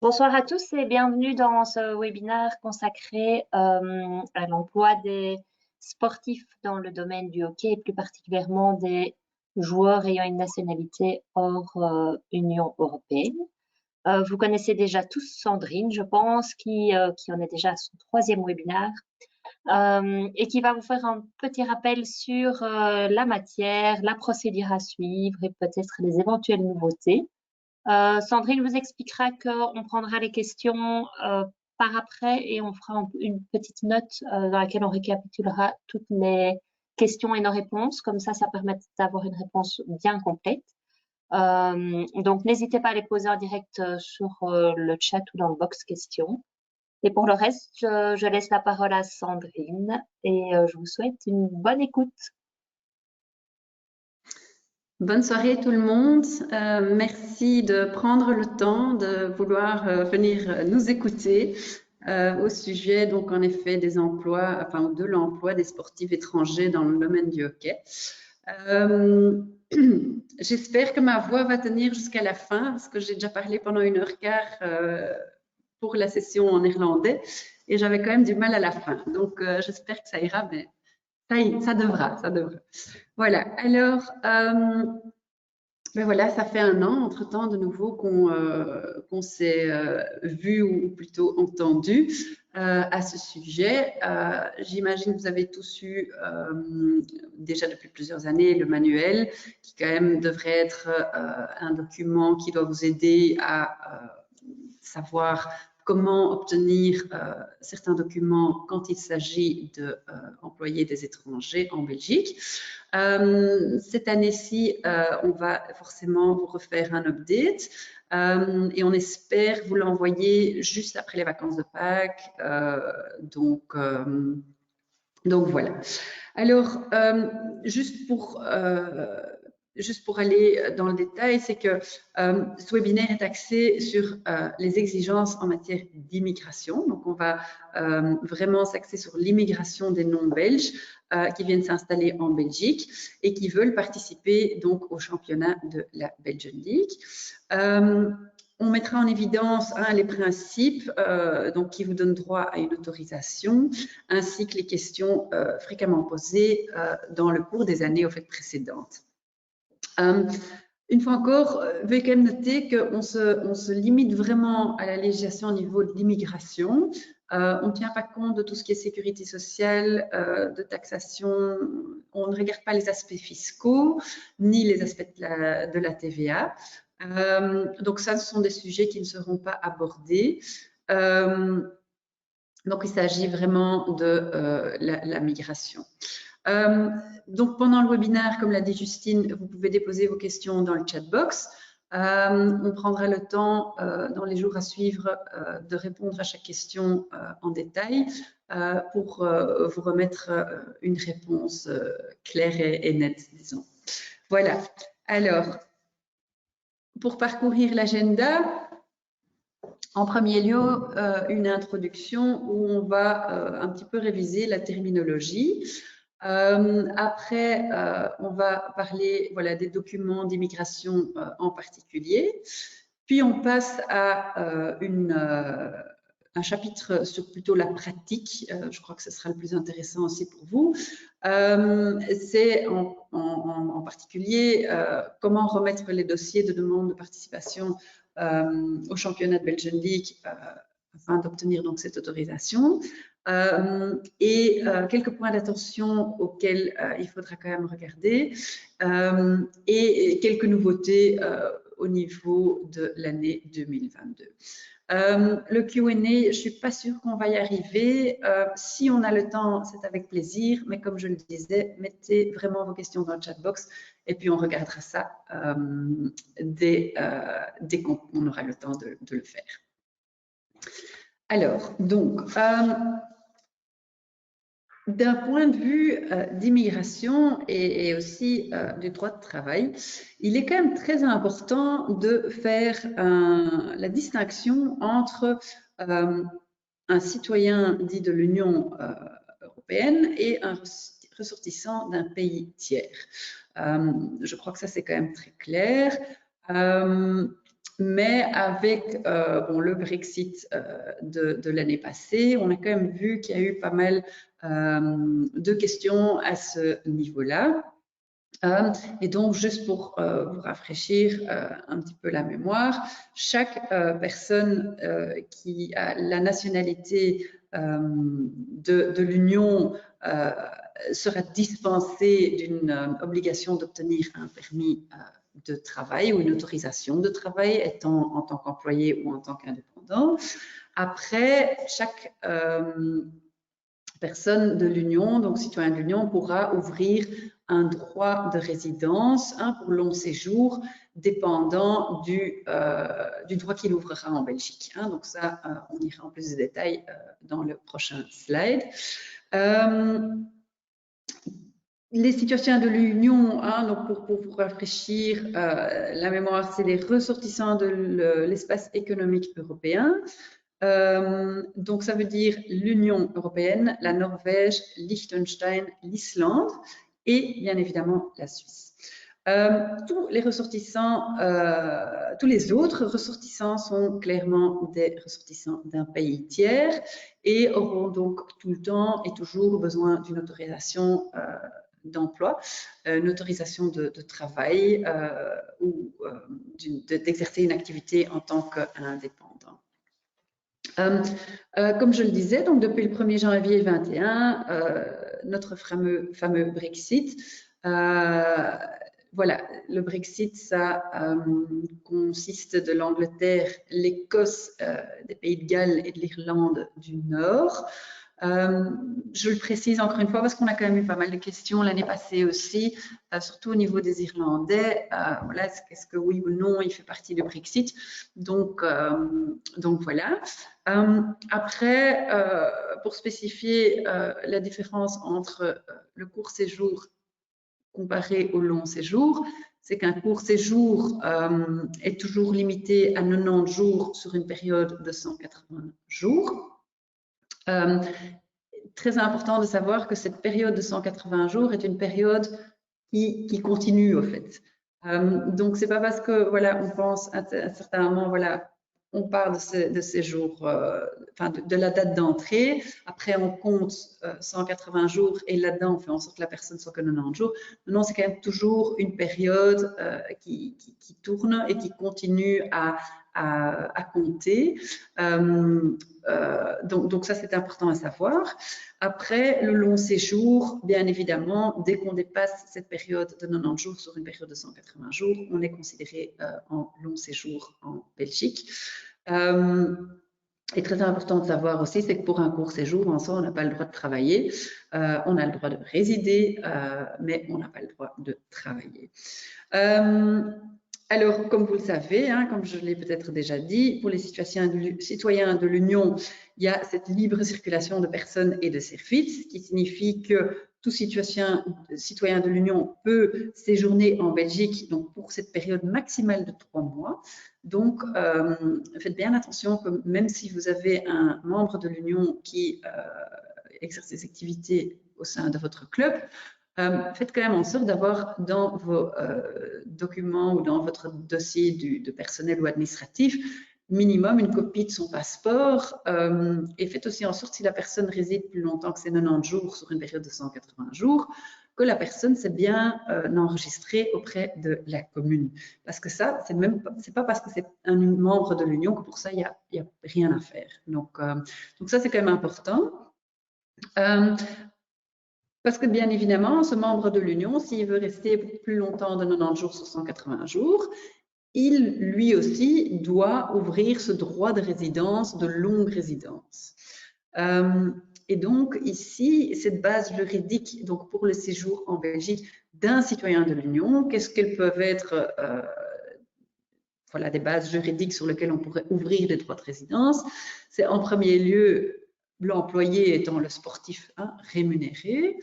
Bonsoir à tous et bienvenue dans ce webinaire consacré à l'emploi des sportifs dans le domaine du hockey et plus particulièrement des joueurs ayant une nationalité hors Union européenne. Vous connaissez déjà tous Sandrine, je pense, qui en est déjà à son troisième webinaire et qui va vous faire un petit rappel sur la matière, la procédure à suivre et peut-être les éventuelles nouveautés. Sandrine vous expliquera qu'on prendra les questions par après et on fera une petite note dans laquelle on récapitulera toutes les questions et nos réponses. Comme ça permet d'avoir une réponse bien complète. Donc, n'hésitez pas à les poser en direct sur le chat ou dans le box questions. Et pour le reste, je laisse la parole à Sandrine et je vous souhaite une bonne écoute. Bonne soirée tout le monde. Merci de prendre le temps de vouloir venir nous écouter au sujet donc en effet des emplois, enfin de l'emploi des sportifs étrangers dans le domaine du hockey. J'espère que ma voix va tenir jusqu'à la fin parce que j'ai déjà parlé pendant 1h15 pour la session en néerlandais et j'avais quand même du mal à la fin. Donc j'espère que ça ira, mais ça devra. Voilà, alors, ben voilà, ça fait un an, entre-temps, de nouveau, qu'on s'est vu ou plutôt entendu à ce sujet. J'imagine que vous avez tous eu déjà depuis plusieurs années le manuel qui quand même devrait être un document qui doit vous aider à savoir comment obtenir certains documents quand il s'agit d'employer des étrangers en Belgique. Cette année-ci, on va forcément vous refaire un update et on espère vous l'envoyer juste après les vacances de Pâques. Donc voilà. Alors, juste pour aller dans le détail, c'est que ce webinaire est axé sur les exigences en matière d'immigration. Donc, on va vraiment s'axer sur l'immigration des non-belges qui viennent s'installer en Belgique et qui veulent participer donc au championnat de la Belgian League. On mettra en évidence les principes donc, qui vous donnent droit à une autorisation, ainsi que les questions fréquemment posées dans le cours des années précédentes. Une fois encore, veuillez quand même noter qu'on se limite vraiment à la législation au niveau de l'immigration. On ne tient pas compte de tout ce qui est sécurité sociale, de taxation. On ne regarde pas les aspects fiscaux, ni les aspects de la TVA. Donc ça, ce sont des sujets qui ne seront pas abordés. Donc il s'agit vraiment de la migration. Donc pendant le webinaire, comme l'a dit Justine, vous pouvez déposer vos questions dans le chat box. On prendra le temps dans les jours à suivre de répondre à chaque question en détail pour vous remettre une réponse claire et nette, disons. Voilà. Alors, pour parcourir l'agenda, en premier lieu, une introduction où on va un petit peu réviser la terminologie. Après, on va parler des documents d'immigration en particulier. Puis, on passe à un chapitre sur plutôt la pratique. Je crois que ce sera le plus intéressant aussi pour vous. C'est en particulier comment remettre les dossiers de demande de participation au championnat de Belgian League afin d'obtenir donc cette autorisation. Et quelques points d'attention auxquels il faudra quand même regarder et quelques nouveautés au niveau de l'année 2022. Le Q&A, je ne suis pas sûre qu'on va y arriver. Si on a le temps, c'est avec plaisir. Mais comme je le disais, mettez vraiment vos questions dans le chat box et puis on regardera ça dès qu'on aura le temps de le faire. Alors, donc, d'un point de vue d'immigration et aussi du droit de travail, il est quand même très important de faire la distinction entre un citoyen dit de l'Union européenne et un ressortissant d'un pays tiers. Je crois que ça, c'est quand même très clair. Mais avec le Brexit de l'année passée, on a quand même vu qu'il y a eu pas mal de questions à ce niveau-là. Et donc, juste pour vous rafraîchir un petit peu la mémoire, chaque personne qui a la nationalité de l'Union sera dispensée d'une obligation d'obtenir un permis de travail ou une autorisation de travail, étant en tant qu'employé ou en tant qu'indépendant. Après, chaque personne de l'Union, donc citoyen de l'Union, pourra ouvrir un droit de résidence pour long séjour dépendant du droit qu'il ouvrira en Belgique. Donc ça, on ira en plus de détails dans le prochain slide. Les citoyens de l'Union, donc pour vous rafraîchir la mémoire, c'est les ressortissants de l'espace économique européen. Donc, ça veut dire l'Union européenne, la Norvège, Liechtenstein, l'Islande et bien évidemment la Suisse. Tous les ressortissants, tous les autres ressortissants sont clairement des ressortissants d'un pays tiers et auront donc tout le temps et toujours besoin d'une autorisation d'emploi, une autorisation de travail ou d'exercer une activité en tant qu'indépendant. Comme je le disais, donc depuis le 1er janvier 2021, notre fameux Brexit, voilà, le Brexit, ça consiste de l'Angleterre, l'Écosse, des Pays de Galles et de l'Irlande du Nord. Je le précise encore une fois parce qu'on a quand même eu pas mal de questions l'année passée aussi, surtout au niveau des Irlandais. Voilà, est-ce que oui ou non il fait partie du Brexit? Donc voilà. Après, pour spécifier la différence entre le court séjour comparé au long séjour, c'est qu'un court séjour est toujours limité à 90 jours sur une période de 180 jours. Très important de savoir que cette période de 180 jours est une période qui continue, au fait. Donc, c'est pas parce que, voilà, on pense à un certain moment, voilà, on parle de ces jours, enfin, de la date d'entrée. Après, on compte 180 jours et là-dedans, on fait en sorte que la personne soit que 90 jours. Non, c'est quand même toujours une période qui tourne et qui continue à compter. Donc ça, c'est important à savoir. Après, le long séjour, bien évidemment, dès qu'on dépasse cette période de 90 jours sur une période de 180 jours, on est considéré en long séjour en Belgique. Et très important de savoir aussi, c'est que pour un court séjour, en soi, on n'a pas le droit de travailler. On a le droit de résider, mais on n'a pas le droit de travailler. Alors, comme vous le savez, comme je l'ai peut-être déjà dit, pour les citoyens de l'Union, il y a cette libre circulation de personnes et de services, qui signifie que tout citoyen de l'Union peut séjourner en Belgique donc pour cette période maximale de 3 mois. Donc, faites bien attention que même si vous avez un membre de l'Union qui exerce des activités au sein de votre club, faites quand même en sorte d'avoir dans vos documents ou dans votre dossier de personnel ou administratif minimum une copie de son passeport et faites aussi en sorte, si la personne réside plus longtemps que ces 90 jours sur une période de 180 jours, que la personne s'est bien enregistrée auprès de la commune. Parce que ça, c'est pas parce que c'est un membre de l'Union que pour ça, il y a rien à faire. Donc ça, c'est quand même important. Parce que bien évidemment, ce membre de l'Union, s'il veut rester plus longtemps de 90 jours sur 180 jours, il, lui aussi, doit ouvrir ce droit de résidence, de longue résidence. Et donc, ici, cette base juridique donc pour le séjour en Belgique d'un citoyen de l'Union, qu'est-ce qu'elles peuvent être voilà, des bases juridiques sur lesquelles on pourrait ouvrir des droits de résidence. C'est en premier lieu l'employé étant le sportif rémunéré.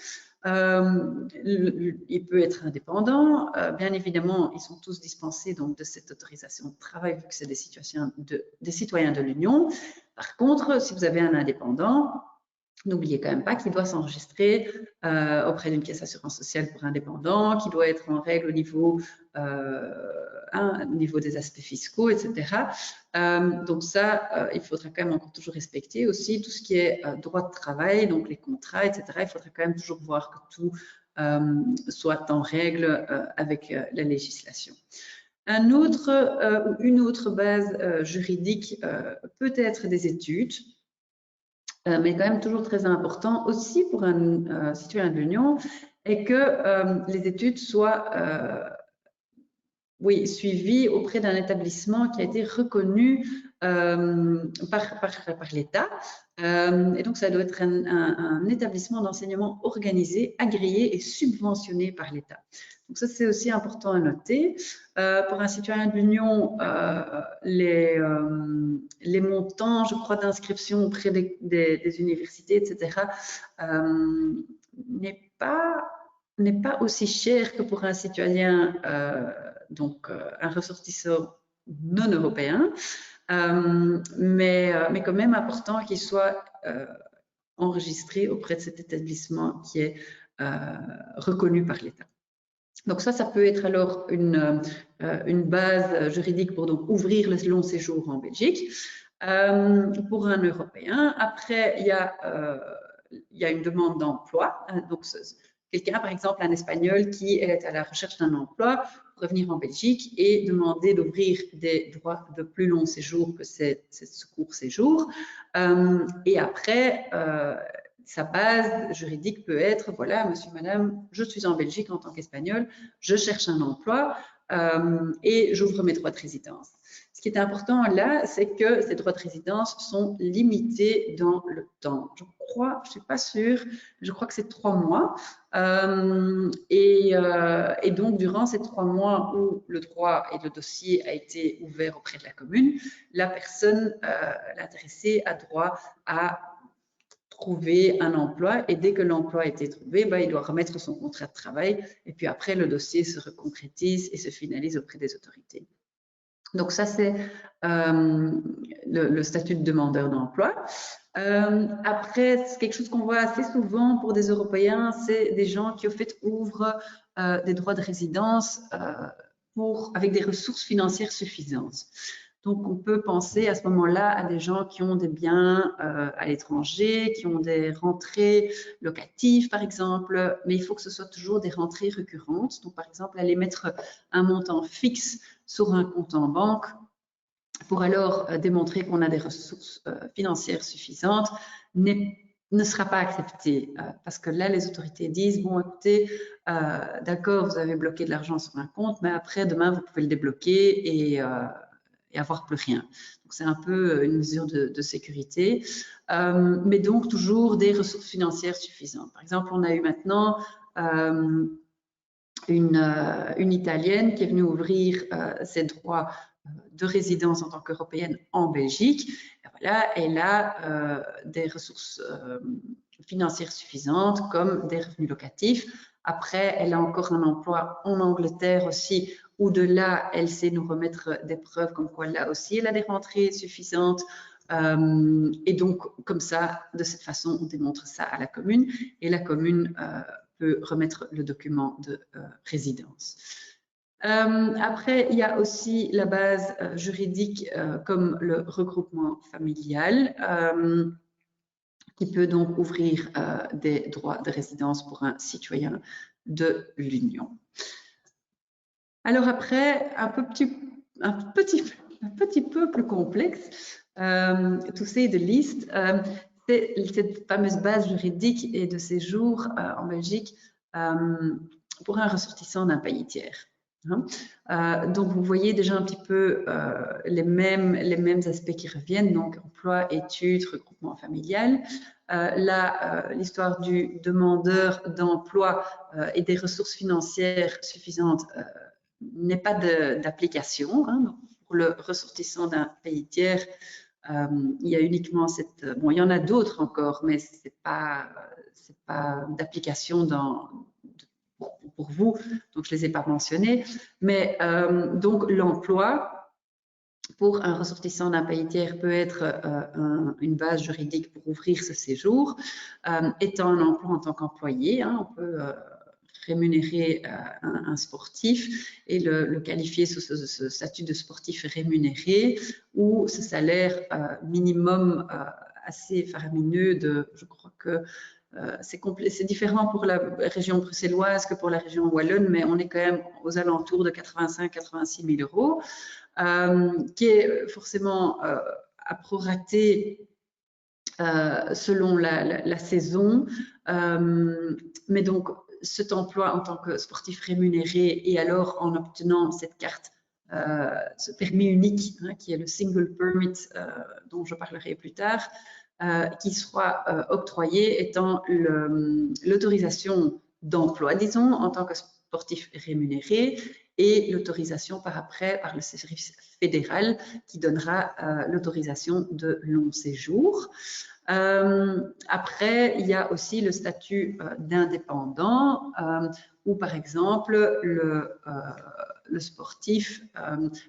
Il peut être indépendant. Bien évidemment, ils sont tous dispensés donc, de cette autorisation de travail vu que c'est des citoyens de l'Union. Par contre, si vous avez un indépendant, N'oubliez quand même pas qu'il doit s'enregistrer auprès d'une caisse d'assurance sociale pour indépendants, qu'il doit être en règle au niveau des aspects fiscaux, etc. Donc ça, il faudra quand même encore toujours respecter aussi tout ce qui est droit de travail, donc les contrats, etc. Il faudra quand même toujours voir que tout soit en règle avec la législation. Une autre base juridique peut être des études. Mais quand même toujours très important aussi pour un citoyen de l'Union, est que les études soient suivies auprès d'un établissement qui a été reconnu par l'État. Et donc, ça doit être un établissement d'enseignement organisé, agréé et subventionné par l'État. Donc ça, c'est aussi important à noter. Pour un citoyen de l'Union, les montants, je crois, d'inscription auprès des universités, etc., n'est pas aussi cher que pour un citoyen, donc un ressortissant non européen, mais quand même important qu'il soit enregistré auprès de cet établissement qui est reconnu par l'État. Donc ça peut être alors une base juridique pour donc ouvrir le long séjour en Belgique pour un Européen. Après, il y a une demande d'emploi. Donc quelqu'un, par exemple, un Espagnol qui est à la recherche d'un emploi, pourrait venir en Belgique et demander d'ouvrir des droits de plus long séjour que ce court séjour. Et après, sa base juridique peut être, voilà, monsieur, madame, je suis en Belgique en tant qu'Espagnol, je cherche un emploi et j'ouvre mes droits de résidence. Ce qui est important là, c'est que ces droits de résidence sont limités dans le temps. Je crois, je ne suis pas sûre, je crois que c'est 3 mois. Et donc, durant ces 3 mois où le droit et le dossier a été ouvert auprès de la commune, la personne, l'intéressée, a droit à trouver un emploi et dès que l'emploi a été trouvé, il doit remettre son contrat de travail et puis après le dossier se reconcrétise et se finalise auprès des autorités. Donc ça c'est le statut de demandeur d'emploi. Après, c'est quelque chose qu'on voit assez souvent pour des Européens, c'est des gens qui au fait ouvrent des droits de résidence avec des ressources financières suffisantes. Donc, on peut penser à ce moment-là à des gens qui ont des biens à l'étranger, qui ont des rentrées locatives, par exemple, mais il faut que ce soit toujours des rentrées récurrentes. Donc, par exemple, aller mettre un montant fixe sur un compte en banque pour alors démontrer qu'on a des ressources financières suffisantes ne sera pas accepté parce que là, les autorités disent, bon, écoutez, d'accord, vous avez bloqué de l'argent sur un compte, mais après, demain, vous pouvez le débloquer et avoir plus rien. Donc, c'est un peu une mesure de sécurité, mais donc toujours des ressources financières suffisantes. Par exemple, on a eu maintenant une Italienne qui est venue ouvrir ses droits de résidence en tant qu'Européenne en Belgique. Et voilà, elle a des ressources financières suffisantes comme des revenus locatifs. Après, elle a encore un emploi en Angleterre aussi, où de là, elle sait nous remettre des preuves comme quoi là aussi, elle a des rentrées suffisantes. Et donc, comme ça, de cette façon, on démontre ça à la commune et la commune peut remettre le document de résidence. Après, il y a aussi la base juridique comme le regroupement familial qui peut donc ouvrir des droits de résidence pour un citoyen de l'Union. Alors après, un petit peu plus complexe, to say the least, c'est cette fameuse base juridique et de séjour en Belgique pour un ressortissant d'un pays tiers. Donc, vous voyez déjà un petit peu les mêmes aspects qui reviennent, donc emploi, études, regroupement familial. Là, l'histoire du demandeur d'emploi et des ressources financières suffisantes n'est pas d'application. Pour le ressortissant d'un pays tiers, il y a uniquement cette... Bon, il y en a d'autres encore, mais ce n'est pas d'application pour vous, donc je ne les ai pas mentionnés. Mais donc l'emploi, pour un ressortissant d'un pays tiers peut être une base juridique pour ouvrir ce séjour. Étant un emploi en tant qu'employé, on peut rémunérer un sportif et le qualifier sous ce statut de sportif rémunéré ou ce salaire minimum assez faramineux je crois que c'est différent pour la région bruxelloise que pour la région wallonne, mais on est quand même aux alentours de 85 000 à 86 000 €, qui est forcément à prorater selon la saison. Mais donc, cet emploi en tant que sportif rémunéré et alors en obtenant cette carte, ce permis unique, qui est le single permit dont je parlerai plus tard, qui sera octroyé étant l'autorisation d'emploi, disons, en tant que sportif rémunéré et l'autorisation par après par le service fédéral qui donnera l'autorisation de long séjour. Après, il y a aussi le statut d'indépendant où, par exemple, le sportif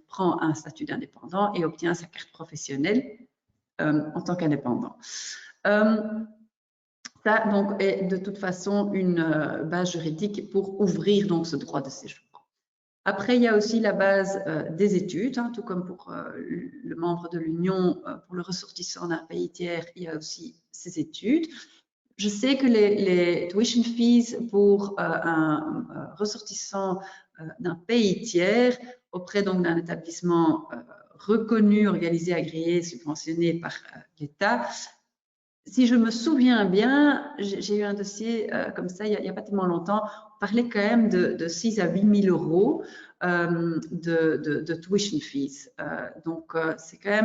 prend un statut d'indépendant et obtient sa carte professionnelle en tant qu'indépendant. Ça, donc, est de toute façon une base juridique pour ouvrir donc ce droit de séjour. Après, il y a aussi la base des études, tout comme pour le membre de l'Union, pour le ressortissant d'un pays tiers, il y a aussi ses études. Je sais que les tuition fees pour un ressortissant d'un pays tiers auprès donc d'un établissement reconnu, organisé, agréé, subventionné par l'État. Si je me souviens bien, j'ai eu un dossier comme ça il n'y a pas tellement longtemps. On parlait quand même de 6 à 8 000 € de tuition fees. Donc, c'est quand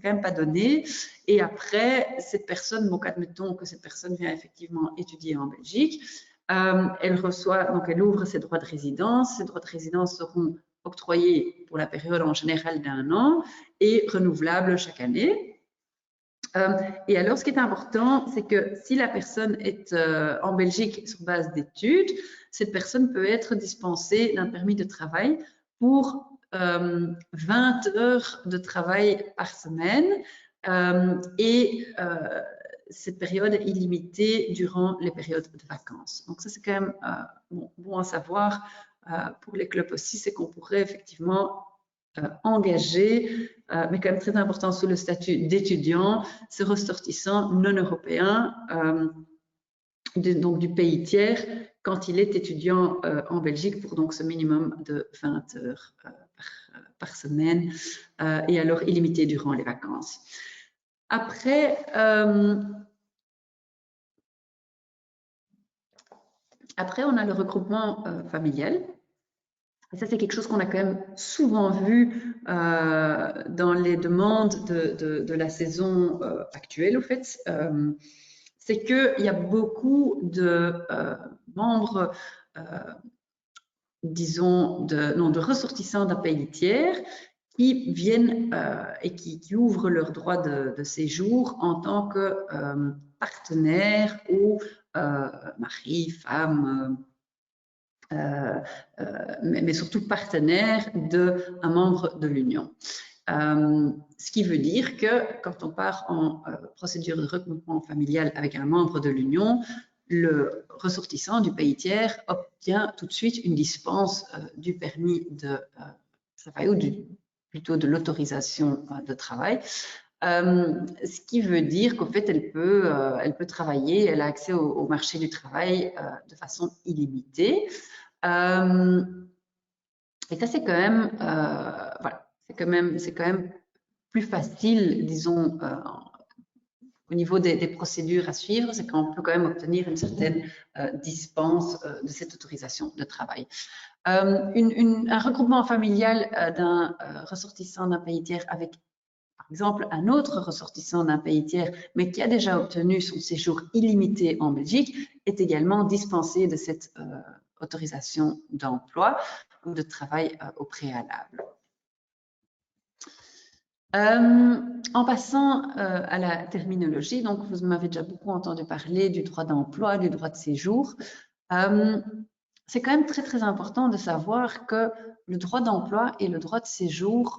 même pas donné. Et après, cette personne, donc admettons que cette personne vient effectivement étudier en Belgique, elle reçoit, donc elle ouvre ses droits de résidence. Ces droits de résidence seront octroyés pour la période en général d'1 an et renouvelables chaque année. Et alors, ce qui est important, c'est que si la personne est en Belgique sur base d'études, cette personne peut être dispensée d'un permis de travail pour 20 heures de travail par semaine et cette période est illimitée durant les périodes de vacances. Donc ça, c'est quand même bon à savoir pour les clubs aussi, c'est qu'on pourrait effectivement engagé, mais quand même très important sous le statut d'étudiant, ce ressortissant non européen, donc du pays tiers, quand il est étudiant en Belgique pour donc ce minimum de 20 heures par semaine et alors illimité durant les vacances. Après, on a le regroupement familial. Et ça, c'est quelque chose qu'on a quand même souvent vu dans les demandes de la saison actuelle, au fait. C'est qu'il y a beaucoup de membres, disons, de ressortissants d'un pays tiers qui viennent et qui ouvrent leur droit de séjour en tant que partenaire ou mari, femme, mais surtout partenaire d'un membre de l'Union. Ce qui veut dire que quand on part en procédure de regroupement familial avec un membre de l'Union, le ressortissant du pays tiers obtient tout de suite une dispense du permis de travail ou plutôt de l'autorisation de travail. Ce qui veut dire qu'en fait, elle peut travailler, elle a accès au marché du travail de façon illimitée. Et ça, c'est quand même, voilà, c'est quand même plus facile, disons, au niveau des procédures à suivre, c'est qu'on peut quand même obtenir une certaine dispense de cette autorisation de travail. Un regroupement familial d'un ressortissant d'un pays tiers avec, par exemple, un autre ressortissant d'un pays tiers, mais qui a déjà obtenu son séjour illimité en Belgique, est également dispensé de cette autorisation d'emploi ou de travail au préalable. En passant à la terminologie, donc vous m'avez déjà beaucoup entendu parler du droit d'emploi, du droit de séjour. C'est quand même très très important de savoir que le droit d'emploi et le droit de séjour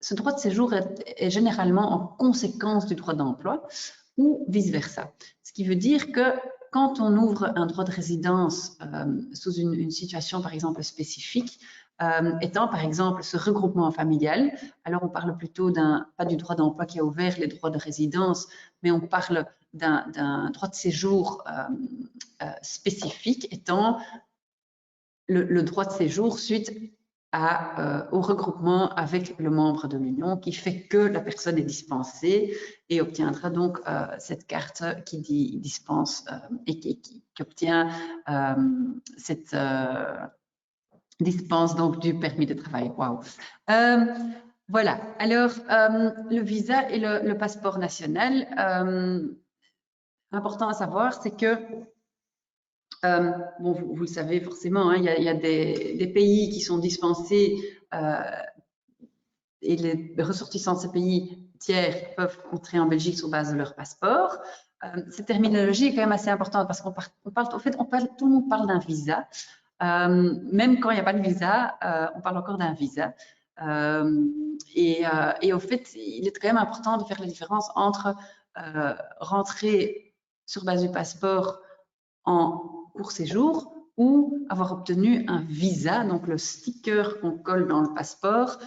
ce droit de séjour est généralement en conséquence du droit d'emploi ou vice-versa. Ce qui veut dire que quand on ouvre un droit de résidence sous une situation, par exemple, spécifique, étant, par exemple, ce regroupement familial, alors on parle plutôt pas du droit d'emploi qui a ouvert les droits de résidence, mais on parle d'un droit de séjour spécifique, étant le droit de séjour suite au regroupement avec le membre de l'Union, qui fait que la personne est dispensée et obtiendra donc cette carte qui dit dispense et qui obtient cette dispense donc du permis de travail. Waouh. Voilà. Alors le visa et le passeport national. Important à savoir, c'est que bon, vous le savez forcément, hein, il y a des pays qui sont dispensés et les ressortissants de ces pays tiers peuvent entrer en Belgique sur base de leur passeport. Cette terminologie est quand même assez importante parce qu'on parle, tout le monde parle d'un visa. Même quand il n'y a pas de visa, on parle encore d'un visa. Et au fait, il est quand même important de faire la différence entre rentrer sur base du passeport en court séjour ou avoir obtenu un visa, donc le sticker qu'on colle dans le passeport,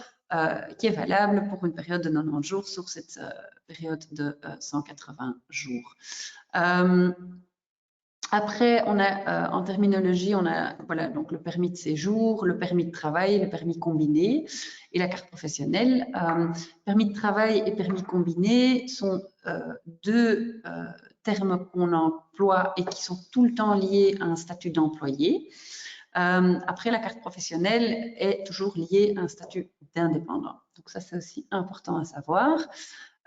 qui est valable pour une période de 90 jours sur cette période de 180 jours. Après, on a en terminologie, on a voilà, donc le permis de séjour, le permis de travail, le permis combiné et la carte professionnelle. Permis de travail et permis combiné sont deux termes qu'on emploie et qui sont tout le temps liés à un statut d'employé. Après, la carte professionnelle est toujours liée à un statut d'indépendant. Donc ça, c'est aussi important à savoir.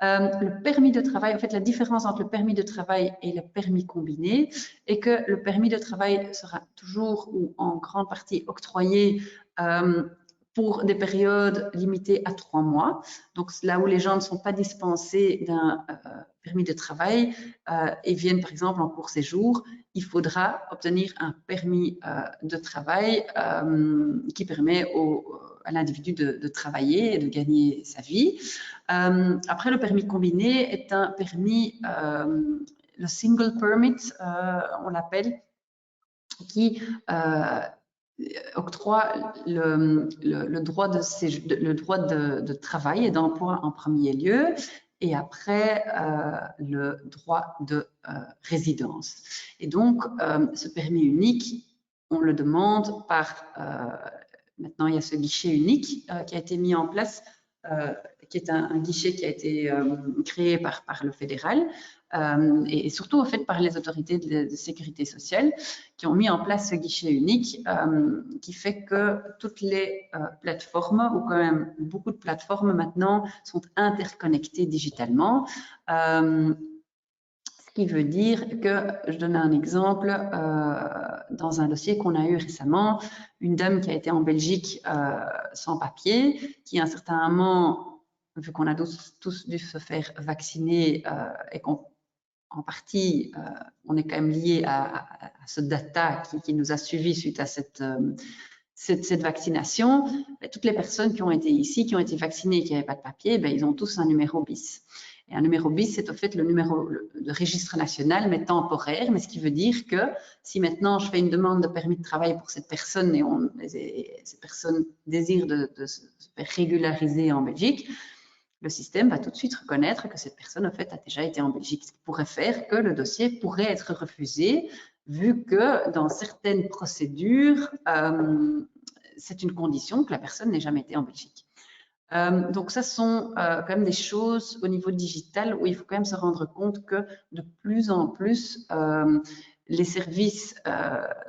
Le permis de travail, en fait, la différence entre le permis de travail et le permis combiné est que le permis de travail sera toujours ou en grande partie octroyé pour des périodes limitées à 3 mois. Donc, là où les gens ne sont pas dispensés d'un permis de travail et viennent, par exemple, en court séjour, il faudra obtenir un permis de travail qui permet à l'individu de travailler et de gagner sa vie. Après, le permis combiné est un permis, le single permit, on l'appelle, qui octroie le droit de travail et d'emploi en premier lieu, et après le droit de résidence. Et donc, ce permis unique, on le demande par... maintenant, il y a ce guichet unique qui a été mis en place, qui est un guichet qui a été créé par le fédéral et surtout au fait par les autorités de sécurité sociale qui ont mis en place ce guichet unique qui fait que toutes les plateformes, ou quand même beaucoup de plateformes maintenant, sont interconnectées digitalement. Ce qui veut dire que, je donne un exemple, dans un dossier qu'on a eu récemment, une dame qui a été en Belgique sans papier, qui à un certain moment, vu qu'on a tous dû se faire vacciner et qu'en partie, on est quand même lié à ce data qui nous a suivis suite à cette vaccination, toutes les personnes qui ont été ici, qui ont été vaccinées et qui n'avaient pas de papier, ils ont tous un numéro BIS. Et un numéro BIS, c'est au fait le numéro de registre national, mais temporaire, mais ce qui veut dire que si maintenant je fais une demande de permis de travail pour cette personne et cette personne désire de se faire régulariser en Belgique, le système va tout de suite reconnaître que cette personne, en fait, a déjà été en Belgique, ce qui pourrait faire que le dossier pourrait être refusé, vu que dans certaines procédures, c'est une condition que la personne n'ait jamais été en Belgique. Donc ça sont quand même des choses au niveau digital où il faut quand même se rendre compte que de plus en plus les services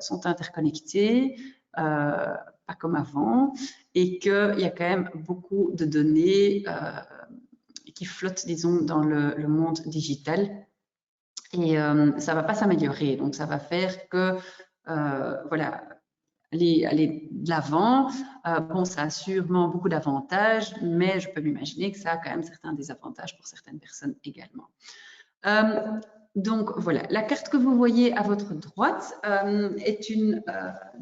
sont interconnectés, pas comme avant, et qu'il y a quand même beaucoup de données qui flottent, disons, dans le monde digital. Et ça ne va pas s'améliorer, donc ça va faire que, voilà, aller de l'avant. Bon, ça a sûrement beaucoup d'avantages, mais je peux m'imaginer que ça a quand même certains désavantages pour certaines personnes également. Donc voilà, la carte que vous voyez à votre droite est une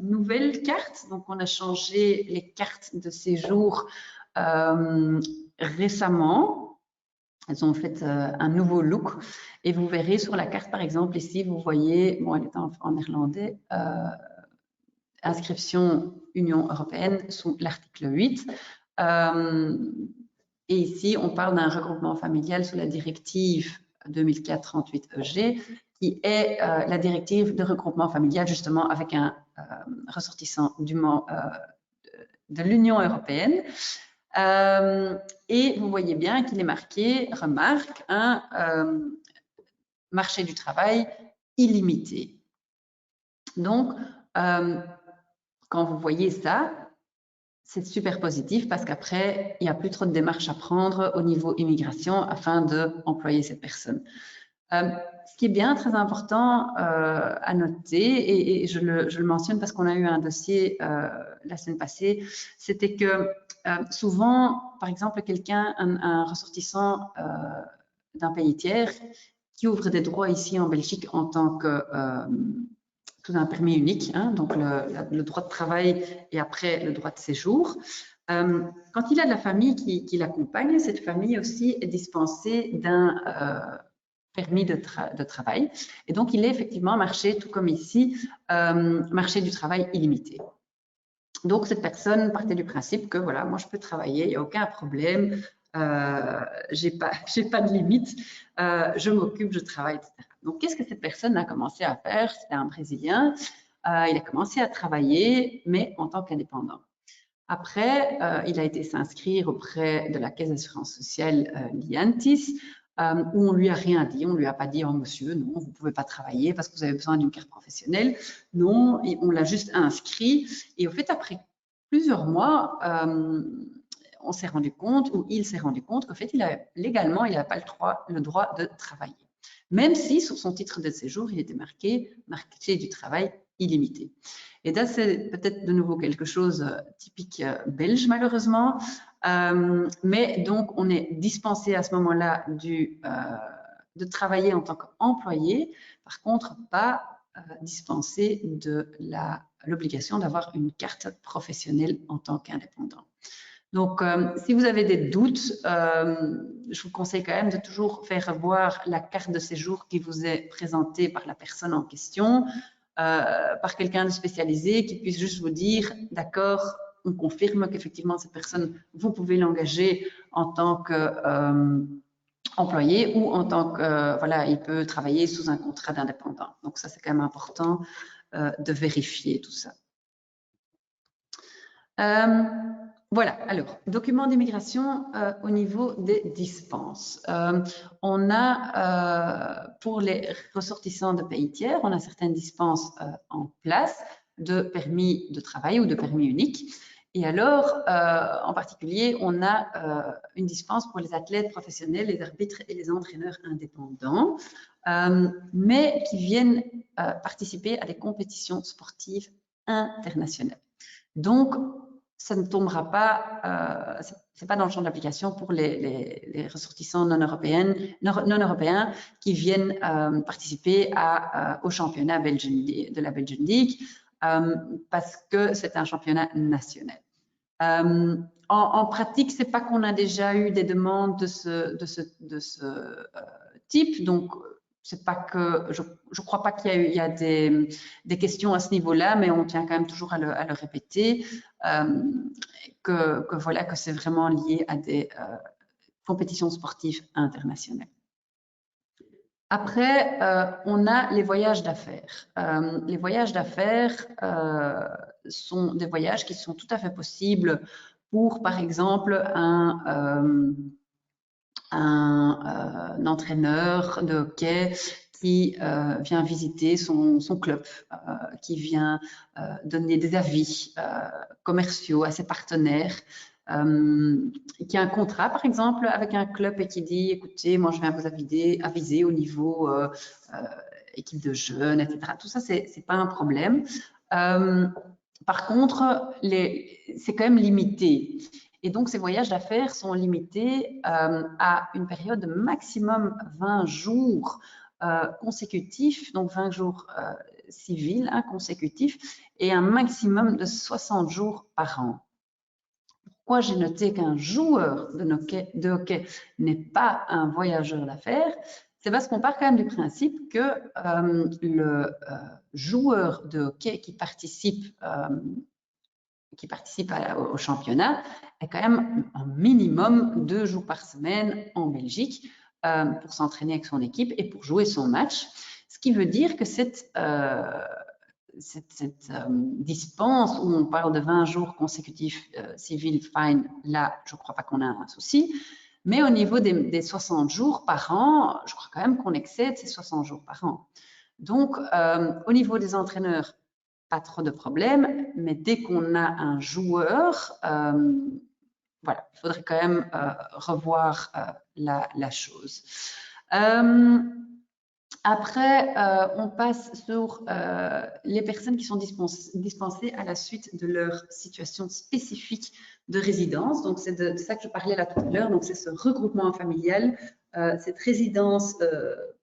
nouvelle carte. Donc on a changé les cartes de séjour récemment, elles ont fait un nouveau look et vous verrez sur la carte, par exemple, ici, vous voyez, bon, elle est en néerlandais, inscription Union européenne sous l'article 8. Et ici, on parle d'un regroupement familial sous la directive 2004-38-EG, qui est la directive de regroupement familial, justement, avec un ressortissant de l'Union européenne. Et vous voyez bien qu'il est marqué, remarque, un marché du travail illimité. Donc, quand vous voyez ça, c'est super positif parce qu'après, il n'y a plus trop de démarches à prendre au niveau immigration afin d'employer cette personne. Ce qui est bien très important à noter, et je le mentionne parce qu'on a eu un dossier la semaine passée, c'était que souvent, par exemple, quelqu'un, un ressortissant d'un pays tiers qui ouvre des droits ici en Belgique en tant que sous un permis unique, hein, donc le droit de travail et après le droit de séjour. Quand il a de la famille qui l'accompagne, cette famille aussi est dispensée d'un permis de travail. Et donc, il est effectivement marché, tout comme ici, marché du travail illimité. Donc, cette personne partait du principe que, voilà, moi, je peux travailler, il n'y a aucun problème, j'ai pas de limite, je m'occupe, je travaille, etc. Donc, qu'est-ce que cette personne a commencé à faire? C'était un Brésilien. Il a commencé à travailler, mais en tant qu'indépendant. Après, il a été s'inscrire auprès de la Caisse d'assurance sociale Liantis, où on lui a rien dit. On lui a pas dit, oh monsieur, non, vous pouvez pas travailler parce que vous avez besoin d'une carte professionnelle. Non, on l'a juste inscrit. Et au fait, après plusieurs mois, on s'est rendu compte, ou il s'est rendu compte qu'en fait, légalement, il n'avait pas le droit de travailler. Même si sur son titre de séjour, il était marqué du travail illimité. Et là, c'est peut-être de nouveau quelque chose typique belge, malheureusement. Mais donc, on est dispensé à ce moment-là de travailler en tant qu'employé. Par contre, pas dispensé de l'obligation d'avoir une carte professionnelle en tant qu'indépendant. Donc, si vous avez des doutes, je vous conseille quand même de toujours faire voir la carte de séjour qui vous est présentée par la personne en question, par quelqu'un de spécialisé qui puisse juste vous dire, d'accord, on confirme qu'effectivement cette personne, vous pouvez l'engager en tant qu'employé ou en tant que, voilà, il peut travailler sous un contrat d'indépendant. Donc ça, c'est quand même important de vérifier tout ça. Voilà, alors, documents d'immigration au niveau des dispenses. On a, pour les ressortissants de pays tiers, on a certaines dispenses en place de permis de travail ou de permis unique. Et alors, en particulier, on a une dispense pour les athlètes professionnels, les arbitres et les entraîneurs indépendants, mais qui viennent participer à des compétitions sportives internationales. Donc, ça ne tombera pas, c'est pas dans le champ d'application pour les ressortissants non européens qui viennent participer au championnat de la Belgian League parce que c'est un championnat national. En pratique, c'est pas qu'on a déjà eu des demandes de ce type, donc c'est pas que je crois pas qu'il y a des questions à ce niveau-là, mais on tient quand même toujours à le répéter que voilà que c'est vraiment lié à des compétitions sportives internationales. Après, on a les voyages d'affaires. Les voyages d'affaires sont des voyages qui sont tout à fait possibles pour, par exemple, un entraîneur de hockey qui vient visiter son club, qui vient donner des avis commerciaux à ses partenaires, qui a un contrat, par exemple, avec un club et qui dit, écoutez, moi, je viens vous aviser au niveau équipe de jeunes, etc. Tout ça, c'est pas un problème. Par contre, c'est quand même limité. Et donc, ces voyages d'affaires sont limités à une période de maximum 20 jours consécutifs, donc 20 jours civils consécutifs, et un maximum de 60 jours par an. pourquoi j'ai noté qu'un joueur de hockey n'est pas un voyageur d'affaires, c'est parce qu'on part quand même du principe que le joueur de hockey qui participe au championnat est quand même un minimum 2 jours par semaine en Belgique pour s'entraîner avec son équipe et pour jouer son match. Ce qui veut dire que cette dispense où on parle de 20 jours consécutifs civil fine, là, je ne crois pas qu'on a un souci. Mais au niveau des 60 jours par an, je crois quand même qu'on excède ces 60 jours par an. Donc, au niveau des entraîneurs, pas trop de problèmes, mais dès qu'on a un joueur, voilà, il faudrait quand même revoir la chose. Après, on passe sur les personnes qui sont dispensées à la suite de leur situation spécifique de résidence. Donc, c'est de ça que je parlais là tout à l'heure. Donc, c'est ce regroupement familial, cette résidence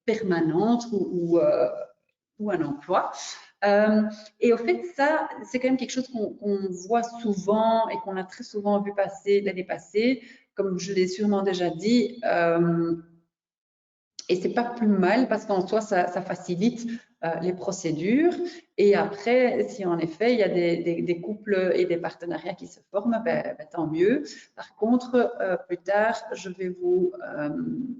permanente ou un emploi. Et au fait, ça, c'est quand même quelque chose qu'on voit souvent et qu'on a très souvent vu passer l'année passée. Comme je l'ai sûrement déjà dit, et c'est pas plus mal parce qu'en soi, ça facilite les procédures. Et après, si en effet, il y a des couples et des partenariats qui se forment, ben, tant mieux. Par contre, plus tard, je vais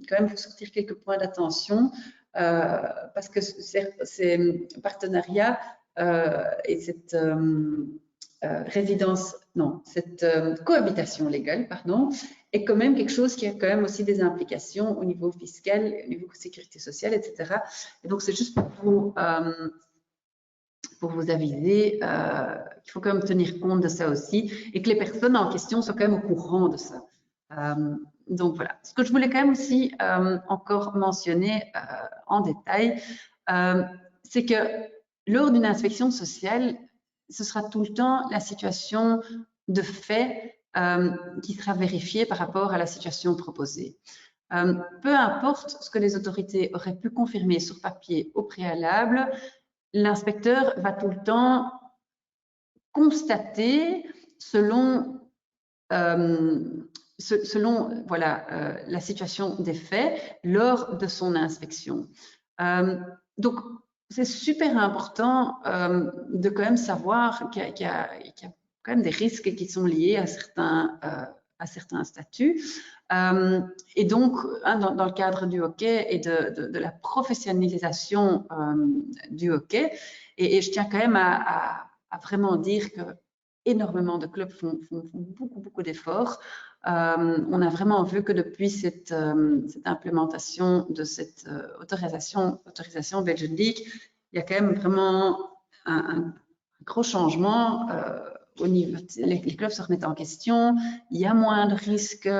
quand même vous sortir quelques points d'attention parce que ces partenariats et cette cette cohabitation légale, pardon, est quand même quelque chose qui a quand même aussi des implications au niveau fiscal, au niveau sécurité sociale, etc. Et donc, c'est juste pour vous aviser qu'il faut quand même tenir compte de ça aussi et que les personnes en question soient quand même au courant de ça. Donc, voilà. Ce que je voulais quand même aussi encore mentionner en détail, c'est que lors d'une inspection sociale, ce sera tout le temps la situation de fait qui sera vérifiée par rapport à la situation proposée. Peu importe ce que les autorités auraient pu confirmer sur papier au préalable, l'inspecteur va tout le temps constater selon voilà, la situation des faits lors de son inspection. Donc, c'est super important de quand même savoir qu'il y a quand même des risques qui sont liés à certains statuts. Et donc, dans le cadre du hockey et de la professionnalisation du hockey, et je tiens quand même à vraiment dire que énormément de clubs font beaucoup d'efforts. On a vraiment vu que depuis cette implémentation de cette autorisation Belgian League, il y a quand même vraiment un gros changement au niveau. Les clubs se remettent en question, il y a moins de risques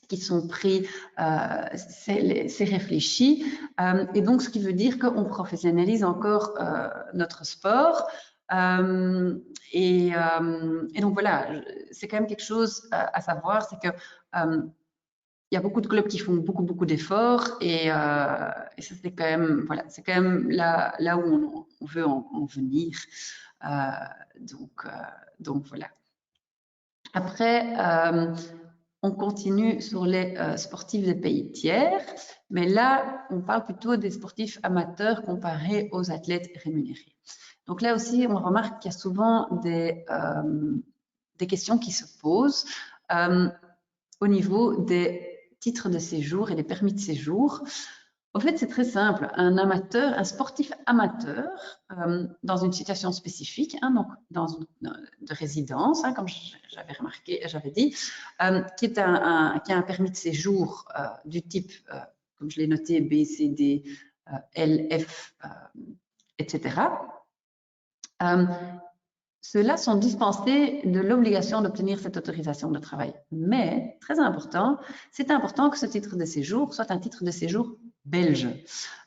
qui sont pris, c'est réfléchi. Et donc, ce qui veut dire qu'on professionnalise encore notre sport. Et donc voilà, c'est quand même quelque chose à savoir, c'est que il y a beaucoup de clubs qui font beaucoup d'efforts et ça c'est quand même voilà, c'est quand même là où on veut en venir. Donc voilà. Après, on continue sur les sportifs des pays tiers, mais là, on parle plutôt des sportifs amateurs comparés aux athlètes rémunérés. Donc là aussi, on remarque qu'il y a souvent des questions qui se posent au niveau des titres de séjour et des permis de séjour. En fait, c'est très simple. Un sportif amateur, dans une situation spécifique, donc de résidence, comme j'avais dit, qui a un permis de séjour du type, comme je l'ai noté, B, C, D, L, F, etc. Ceux-là sont dispensés de l'obligation d'obtenir cette autorisation de travail. Mais, très important, c'est important que ce titre de séjour soit un titre de séjour belge.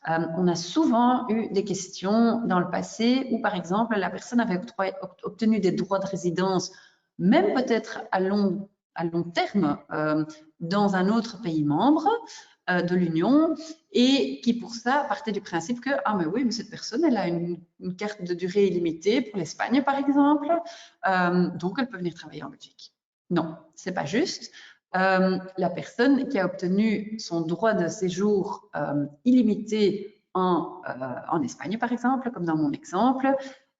On a souvent eu des questions dans le passé où, par exemple, la personne avait obtenu des droits de résidence, même peut-être à long terme, dans un autre pays membre de l'Union, et qui pour ça partait du principe que ah mais oui, mais cette personne elle a une carte de durée illimitée pour l'Espagne par exemple, donc elle peut venir travailler en Belgique. Non, c'est pas juste. La personne qui a obtenu son droit de séjour illimité en Espagne, par exemple, comme dans mon exemple,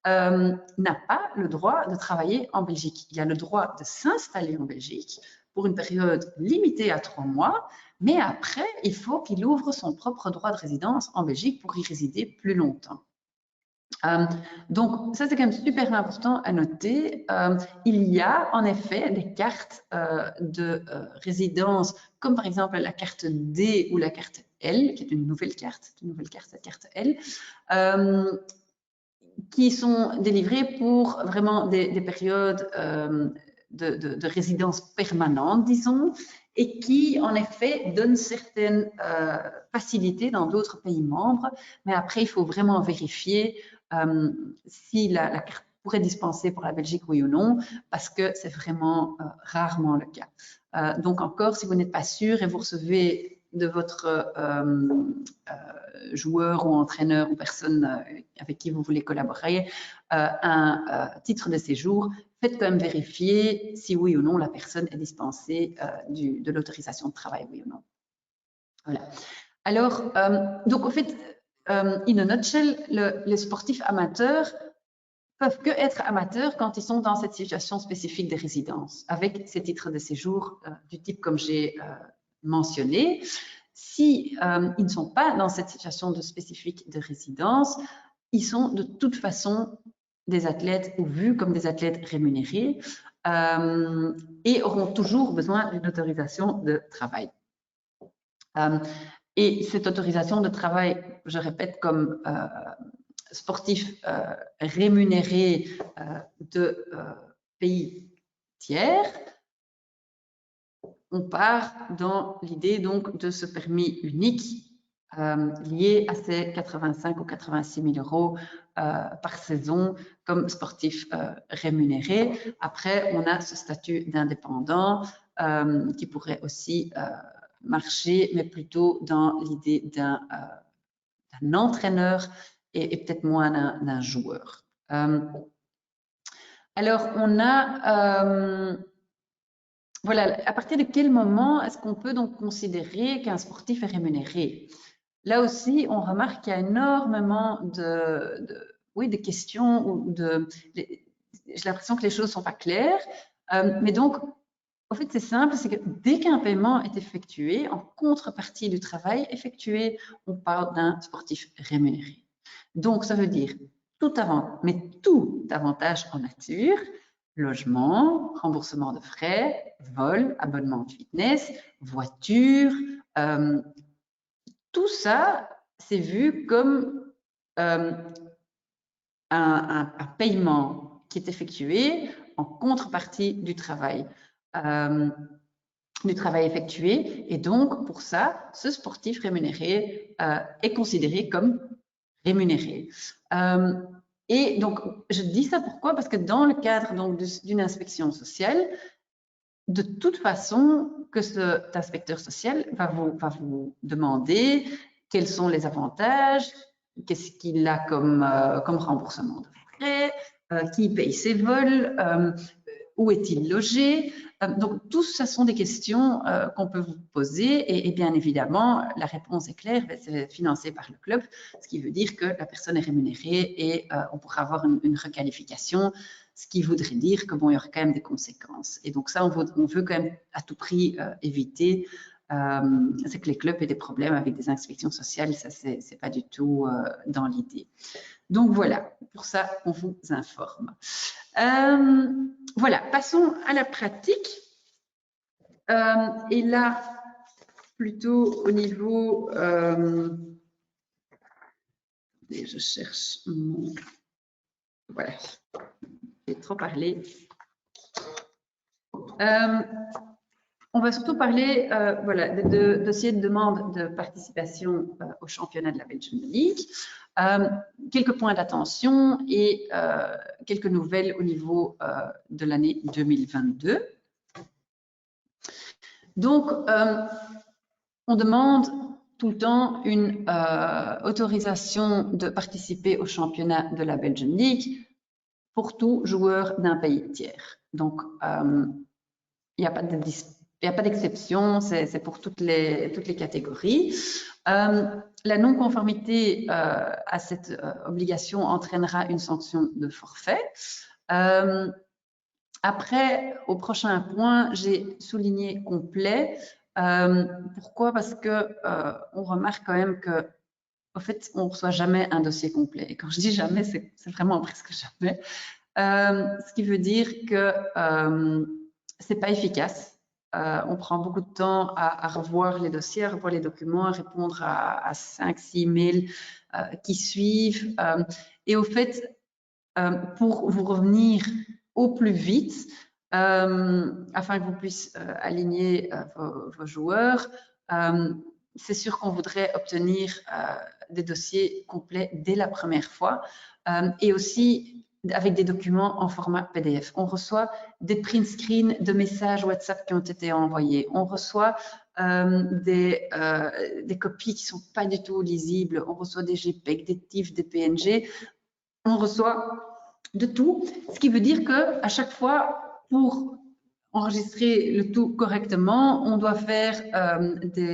n'a pas le droit de travailler en Belgique. Il a le droit de s'installer en Belgique pour une période limitée à 3 mois, mais après, il faut qu'il ouvre son propre droit de résidence en Belgique pour y résider plus longtemps. Donc, ça, c'est quand même super important à noter. Il y a en effet des cartes de résidence, comme par exemple la carte D ou la carte L, qui est une nouvelle carte, la carte L, qui sont délivrées pour vraiment des périodes de résidence permanente, disons, et qui, en effet, donnent certaines facilités dans d'autres pays membres. Mais après, il faut vraiment vérifier si la carte pourrait dispenser pour la Belgique, oui ou non, parce que c'est vraiment rarement le cas. Donc encore, si vous n'êtes pas sûr et vous recevez de votre joueur ou entraîneur ou personne avec qui vous voulez collaborer un titre de séjour, faites quand même vérifier si oui ou non la personne est dispensée de l'autorisation de travail, oui ou non. Voilà. Alors, donc au fait, in a nutshell, les sportifs amateurs peuvent que être amateurs quand ils sont dans cette situation spécifique de résidence, avec ces titres de séjour du type comme j'ai mentionné. Si ils ne sont pas dans cette situation de spécifique de résidence, ils sont de toute façon des athlètes ou vus comme des athlètes rémunérés et auront toujours besoin d'une autorisation de travail. Et cette autorisation de travail, je répète, comme sportif rémunéré de pays tiers, on part dans l'idée donc de ce permis unique lié à ces 85 ou 86 000 euros par saison comme sportif rémunéré. Après, on a ce statut d'indépendant qui pourrait aussi marcher, mais plutôt dans l'idée d'un entraîneur et peut-être moins d'un joueur. Alors, on a... voilà, à partir de quel moment est-ce qu'on peut donc considérer qu'un sportif est rémunéré? Là aussi, on remarque qu'il y a énormément de questions ou j'ai l'impression que les choses ne sont pas claires. Mais donc, en fait, c'est simple, c'est que dès qu'un paiement est effectué, en contrepartie du travail effectué, on parle d'un sportif rémunéré. Donc, ça veut dire tout avantage en nature, logement, remboursement de frais, vol, abonnement de fitness, voiture, tout ça, c'est vu comme un paiement qui est effectué en contrepartie du travail effectué. Et donc, pour ça, ce sportif rémunéré est considéré comme rémunéré. Et donc, je dis ça pourquoi? Parce que dans le cadre d'une inspection sociale, de toute façon, que cet inspecteur social va vous demander quels sont les avantages, qu'est-ce qu'il a comme remboursement de frais, qui paye ses vols, où est-il logé. Donc, tout ça sont des questions qu'on peut vous poser et bien évidemment, la réponse est claire, c'est financé par le club, ce qui veut dire que la personne est rémunérée et on pourra avoir une requalification, ce qui voudrait dire que bon, il y aura quand même des conséquences. Et donc ça, on veut quand même à tout prix éviter. C'est que les clubs aient des problèmes avec des inspections sociales, ça c'est pas du tout dans l'idée. Donc voilà, pour ça, on vous informe. Voilà, passons à la pratique. Et là, plutôt au niveau... je cherche mon... Voilà, j'ai trop parlé. On va surtout parler voilà, de dossiers de demande de participation au championnat de la Belgian League. Quelques points d'attention et quelques nouvelles au niveau de l'année 2022. Donc, on demande tout le temps une autorisation de participer au championnat de la Belgian League pour tout joueur d'un pays tiers. Donc, il n'y a pas d'exception, c'est pour toutes les catégories. La non-conformité à cette obligation entraînera une sanction de forfait. Après, au prochain point, j'ai souligné complet. Pourquoi? Parce que on remarque quand même que, en fait, on ne reçoit jamais un dossier complet. Et quand je dis jamais, c'est vraiment presque jamais. Ce qui veut dire que c'est pas efficace. On prend beaucoup de temps à revoir les dossiers, à revoir les documents, à répondre à 5-6 mails qui suivent. Et au fait, pour vous revenir au plus vite, afin que vous puissiez aligner vos joueurs, c'est sûr qu'on voudrait obtenir des dossiers complets dès la première fois et aussi avec des documents en format PDF. On reçoit des print screens de messages WhatsApp qui ont été envoyés. On reçoit des copies qui ne sont pas du tout lisibles. On reçoit des JPEG, des TIFF, des PNG. On reçoit de tout, ce qui veut dire que à chaque fois, pour enregistrer le tout correctement, on doit faire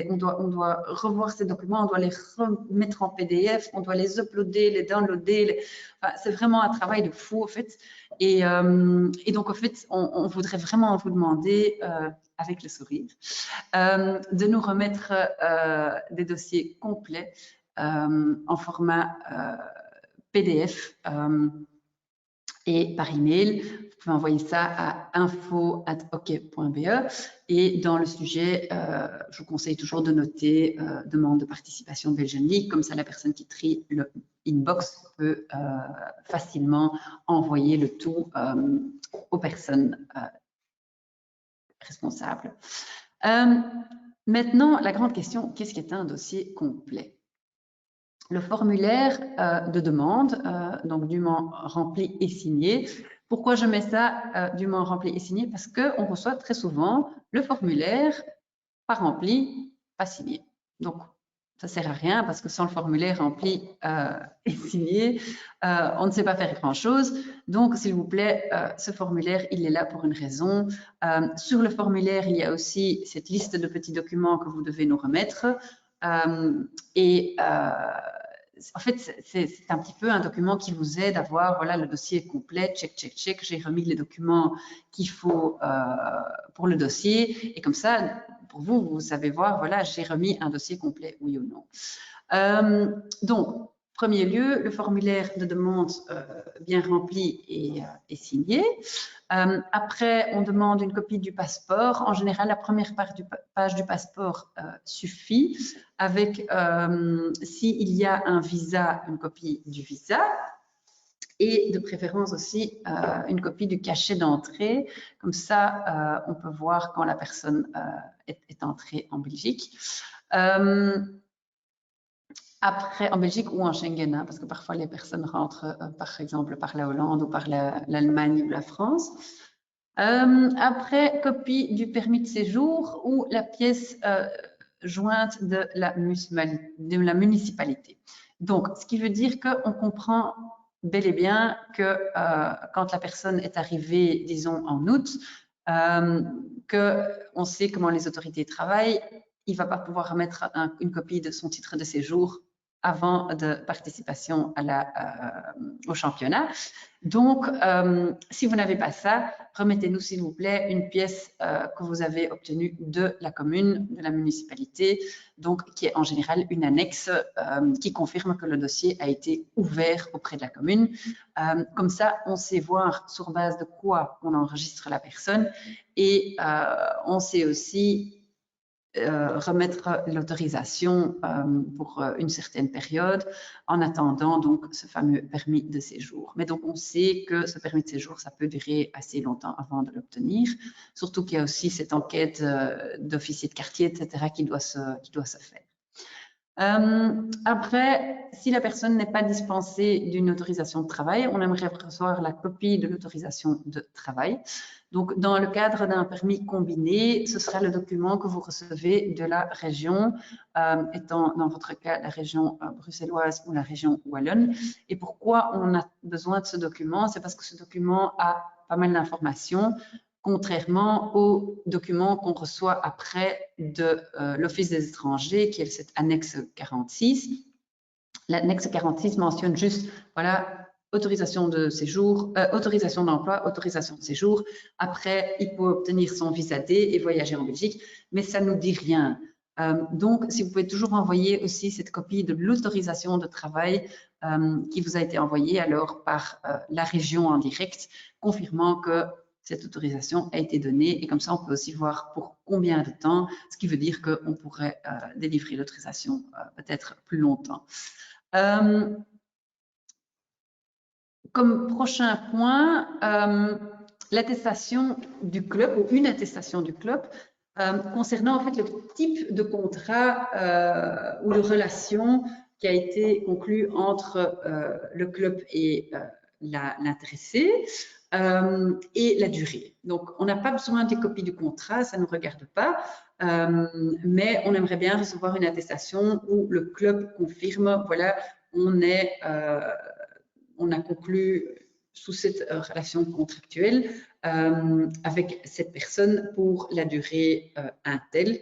on doit revoir ces documents, on doit les remettre en PDF, on doit les uploader, les downloader. Enfin, c'est vraiment un travail de fou en fait. Et donc en fait, on voudrait vraiment vous demander, avec le sourire, de nous remettre des dossiers complets en format PDF et par email. Vous pouvez envoyer ça à info@ok.be et dans le sujet, je vous conseille toujours de noter demande de participation Belgian League, comme ça la personne qui trie le inbox peut facilement envoyer le tout aux personnes responsables. Maintenant, la grande question, qu'est-ce qui est un dossier complet? Le formulaire de demande, donc dûment rempli et signé. Pourquoi je mets ça dûment rempli et signé? Parce qu'on reçoit très souvent le formulaire pas rempli, pas signé. Donc, ça ne sert à rien parce que sans le formulaire rempli et signé, on ne sait pas faire grand-chose. Donc, s'il vous plaît, ce formulaire, il est là pour une raison. Sur le formulaire, il y a aussi cette liste de petits documents que vous devez nous remettre. En fait, c'est un petit peu un document qui vous aide à voir, voilà, le dossier est complet, check, check, check, j'ai remis les documents qu'il faut pour le dossier. Et comme ça, pour vous, vous savez voir, voilà, j'ai remis un dossier complet, oui ou non. Donc, premier lieu, le formulaire de demande bien rempli et signé. Après, on demande une copie du passeport. En général, la première page du passeport suffit. Avec, s'il y a un visa, une copie du visa. Et de préférence aussi une copie du cachet d'entrée. Comme ça, on peut voir quand la personne est entrée en Belgique. Après, en Belgique ou en Schengen, hein, parce que parfois les personnes rentrent, par exemple, par la Hollande ou par l'Allemagne ou la France. Après, copie du permis de séjour ou la pièce jointe de la municipalité. Donc, ce qui veut dire qu'on comprend bel et bien que quand la personne est arrivée, disons, en août, qu'on sait comment les autorités travaillent, il ne va pas pouvoir remettre une copie de son titre de séjour avant de participation au championnat. Donc, si vous n'avez pas ça, remettez-nous s'il vous plaît une pièce que vous avez obtenue de la commune, de la municipalité, donc qui est en général une annexe qui confirme que le dossier a été ouvert auprès de la commune. Comme ça, on sait voir sur base de quoi on enregistre la personne et on sait aussi remettre l'autorisation pour une certaine période en attendant donc ce fameux permis de séjour. Mais donc on sait que ce permis de séjour, ça peut durer assez longtemps avant de l'obtenir, surtout qu'il y a aussi cette enquête d'officier de quartier, etc. qui doit se faire. Après, si la personne n'est pas dispensée d'une autorisation de travail, on aimerait recevoir la copie de l'autorisation de travail. Donc, dans le cadre d'un permis combiné, ce sera le document que vous recevez de la région, étant dans votre cas la région bruxelloise ou la région wallonne. Et pourquoi on a besoin de ce document? C'est parce que ce document a pas mal d'informations contrairement aux documents qu'on reçoit après de l'Office des étrangers, qui est cette annexe 46. L'annexe 46 mentionne juste, voilà, autorisation de séjour, autorisation d'emploi, autorisation de séjour. Après, il peut obtenir son visa D et voyager en Belgique, mais ça ne nous dit rien. Donc, si vous pouvez toujours envoyer aussi cette copie de l'autorisation de travail qui vous a été envoyée alors par la région en direct, confirmant que cette autorisation a été donnée, et comme ça, on peut aussi voir pour combien de temps, ce qui veut dire qu'on pourrait délivrer l'autorisation peut-être plus longtemps. Comme prochain point, l'attestation du club ou une attestation du club concernant en fait le type de contrat ou de relation qui a été conclu entre le club et l'intéressé et la durée. Donc, on n'a pas besoin des copies du contrat, ça ne nous regarde pas, mais on aimerait bien recevoir une attestation où le club confirme, voilà, on a conclu sous cette relation contractuelle avec cette personne pour la durée telle.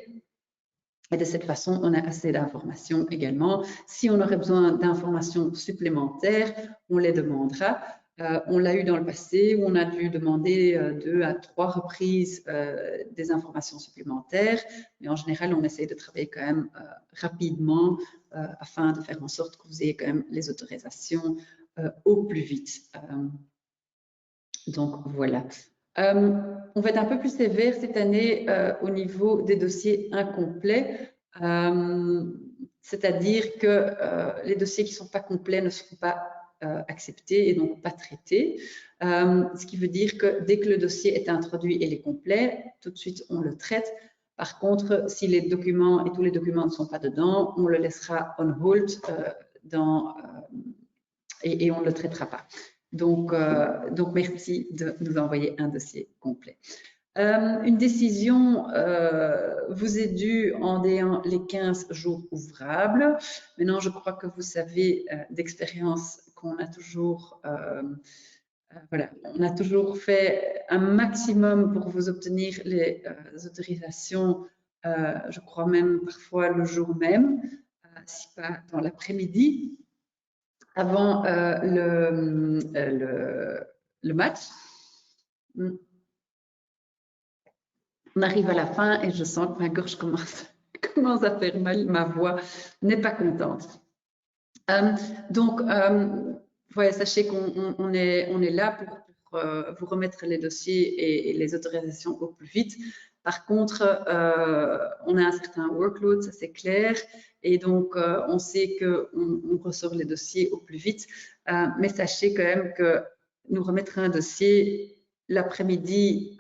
Et de cette façon, on a assez d'informations également. Si on aurait besoin d'informations supplémentaires, on les demandera. On l'a eu dans le passé où on a dû demander 2 à 3 reprises des informations supplémentaires, mais en général, on essaye de travailler quand même rapidement afin de faire en sorte que vous ayez quand même les autorisations au plus vite. Donc voilà. On va être un peu plus sévère cette année au niveau des dossiers incomplets, c'est-à-dire que les dossiers qui ne sont pas complets ne seront pas acceptés et donc pas traités. Ce qui veut dire que dès que le dossier est introduit et il est complet, tout de suite on le traite. Par contre, si les documents et tous les documents ne sont pas dedans, on le laissera on hold et on ne le traitera pas. Donc, merci de nous envoyer un dossier complet. Une décision vous est due en les 15 jours ouvrables. Maintenant, je crois que vous savez d'expérience qu'on a toujours, voilà, on a toujours fait un maximum pour vous obtenir les autorisations, je crois même parfois le jour même, si pas dans l'après-midi, avant le match. On arrive à la fin et je sens que ma gorge commence à faire mal, ma voix n'est pas contente. Donc, voilà, sachez qu'on est là pour vous remettre les dossiers et les autorisations au plus vite. Par contre, on a un certain workload, ça c'est clair, et donc on sait qu'on ressort les dossiers au plus vite, mais sachez quand même que nous remettre un dossier l'après-midi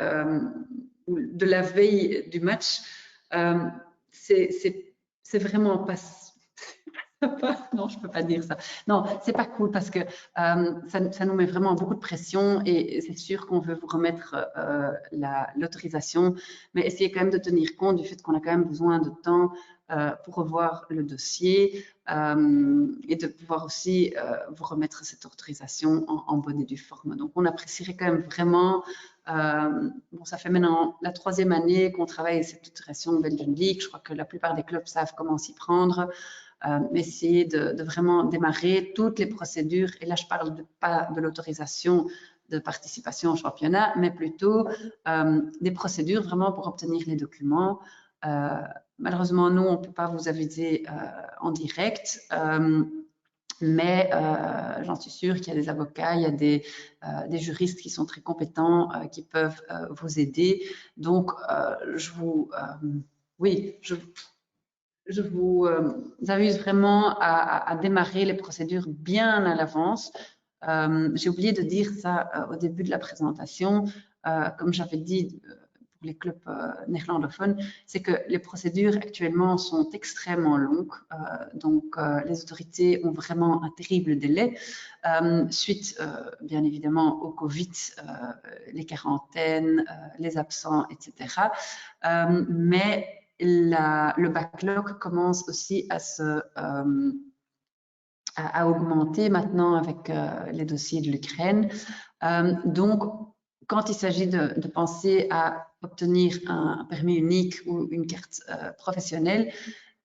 de la veille du match, c'est vraiment pas... Non, je peux pas dire ça. Non, c'est pas cool parce que ça nous met vraiment beaucoup de pression et c'est sûr qu'on veut vous remettre l'autorisation, mais essayez quand même de tenir compte du fait qu'on a quand même besoin de temps pour revoir le dossier et de pouvoir aussi vous remettre cette autorisation en bonne et due forme. Donc, on apprécierait quand même vraiment. Bon, ça fait maintenant la 3e année qu'on travaille cette autorisation de Belgian League. Je crois que la plupart des clubs savent comment s'y prendre. Essayer de vraiment démarrer toutes les procédures, et là je parle pas de l'autorisation de participation au championnat, mais plutôt des procédures vraiment pour obtenir les documents. Malheureusement, nous, on ne peut pas vous aviser en direct, mais j'en suis sûre qu'il y a des avocats, il y a des juristes qui sont très compétents, qui peuvent vous aider. Donc, je vous invite vraiment à démarrer les procédures bien à l'avance. J'ai oublié de dire ça au début de la présentation. Comme j'avais dit pour les clubs néerlandophones, c'est que les procédures actuellement sont extrêmement longues. Donc, les autorités ont vraiment un terrible délai suite, bien évidemment, au Covid, les quarantaines, les absents, etc. Mais le backlog commence aussi à augmenter maintenant avec les dossiers de l'Ukraine. Donc, quand il s'agit de penser à obtenir un permis unique ou une carte professionnelle,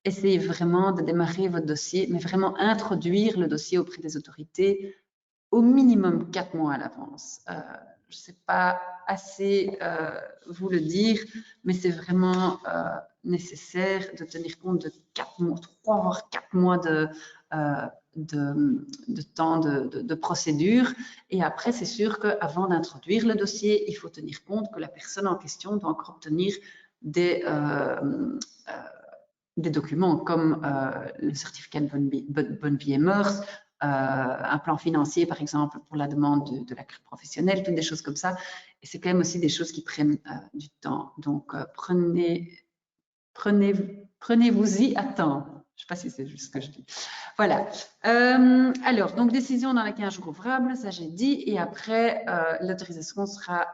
essayez vraiment de démarrer votre dossier, mais vraiment introduire le dossier auprès des autorités au minimum 4 mois à l'avance. Je ne sais pas assez vous le dire, mais c'est vraiment nécessaire de tenir compte de 4 mois, 3 voire 4 mois de temps de procédure. Et après, c'est sûr qu'avant d'introduire le dossier, il faut tenir compte que la personne en question doit encore obtenir des documents comme le certificat de bonne vie et mœurs, un plan financier, par exemple, pour la demande de la carte professionnelle, toutes des choses comme ça. Et c'est quand même aussi des choses qui prennent du temps. Donc, prenez-vous-y à temps. Je ne sais pas si c'est juste ce que je dis. Voilà. Alors, donc, décision dans les 15 jours ouvrables, ça j'ai dit. Et après, l'autorisation sera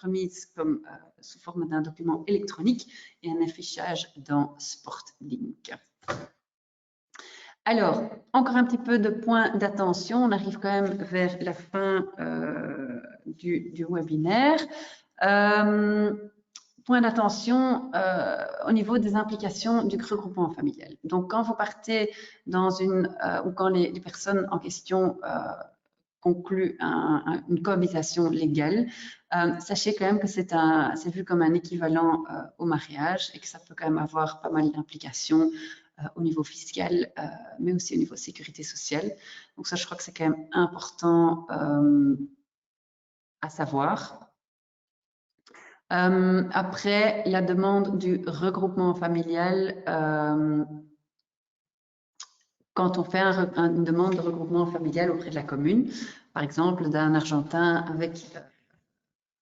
remise comme, sous forme d'un document électronique et un affichage dans SportLink. Alors, encore un petit peu de points d'attention. On arrive quand même vers la fin du webinaire. Point d'attention au niveau des implications du regroupement familial. Donc, quand vous partez dans ou quand les personnes en question concluent une cohabitation légale, sachez quand même que c'est vu comme un équivalent au mariage et que ça peut quand même avoir pas mal d'implications au niveau fiscal, mais aussi au niveau sécurité sociale. Donc ça, je crois que c'est quand même important à savoir. Après, la demande du regroupement familial, quand on fait une demande de regroupement familial auprès de la commune, par exemple d'un Argentin avec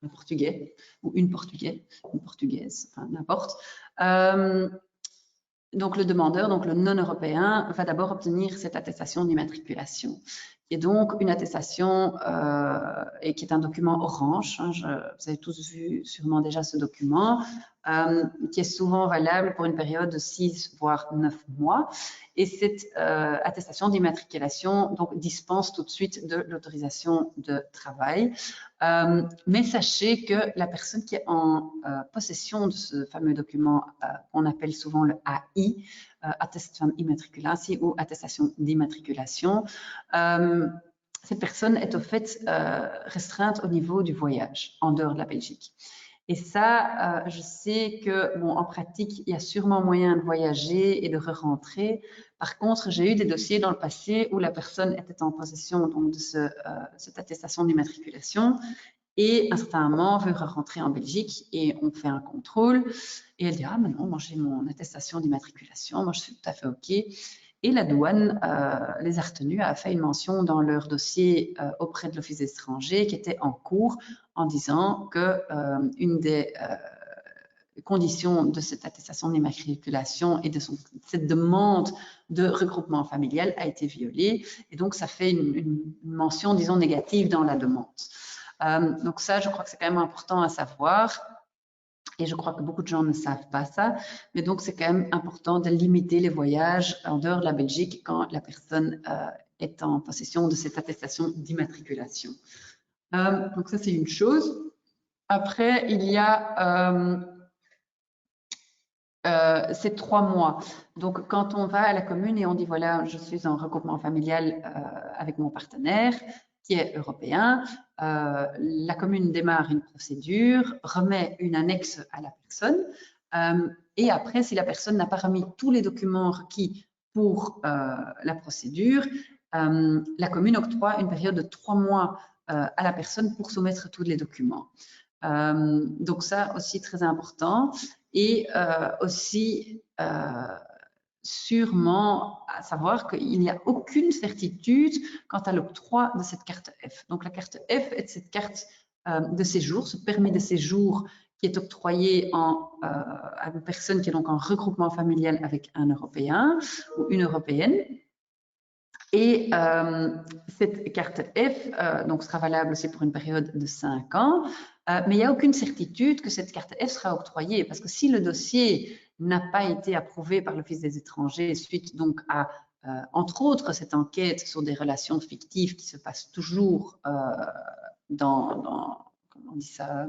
un Portugais ou une Portugaise, enfin n'importe. Donc le demandeur, donc le non-européen, va d'abord obtenir cette attestation d'immatriculation, qui est donc une attestation et qui est un document orange. Hein, vous avez tous vu sûrement déjà ce document, qui est souvent valable pour une période de 6 voire 9 mois. Et cette attestation d'immatriculation donc dispense tout de suite de l'autorisation de travail. Mais sachez que la personne qui est en possession de ce fameux document qu'on appelle souvent le AI, attest van immatriculatie ou attestation d'immatriculation, cette personne est au fait restreinte au niveau du voyage en dehors de la Belgique. Et ça, je sais que, bon, en pratique, il y a sûrement moyen de voyager et de re-rentrer. Par contre, j'ai eu des dossiers dans le passé où la personne était en possession donc, de cette attestation d'immatriculation et à un certain moment veut re-rentrer en Belgique et on fait un contrôle et elle dit « Ah, mais non, moi j'ai mon attestation d'immatriculation, moi je suis tout à fait OK ». Et la douane les a retenus, a fait une mention dans leur dossier auprès de l'Office des étrangers qui était en cours en disant que une des conditions de cette attestation d'immatriculation et de cette demande de regroupement familial a été violée. Et donc, ça fait une mention, disons, négative dans la demande. Donc ça, je crois que c'est quand même important à savoir. Et je crois que beaucoup de gens ne savent pas ça. Mais donc, c'est quand même important de limiter les voyages en dehors de la Belgique quand la personne est en possession de cette attestation d'immatriculation. Donc ça, c'est une chose. Après, il y a ces 3 mois. Donc, quand on va à la commune et on dit, voilà, je suis en regroupement familial avec mon partenaire qui est européen, la commune démarre une procédure, remet une annexe à la personne et après, si la personne n'a pas remis tous les documents requis pour la procédure, la commune octroie une période de 3 mois à la personne pour soumettre tous les documents. Donc ça aussi très important et aussi sûrement à savoir qu'il n'y a aucune certitude quant à l'octroi de cette carte F. Donc la carte F est cette carte de séjour, ce permis de séjour qui est octroyé à une personne qui est donc en regroupement familial avec un Européen ou une Européenne. Et cette carte F donc, sera valable aussi pour une période de 5 ans, mais il n'y a aucune certitude que cette carte F sera octroyée parce que si le dossier n'a pas été approuvé par l'Office des étrangers suite donc à, entre autres, cette enquête sur des relations fictives qui se passent toujours on dit ça,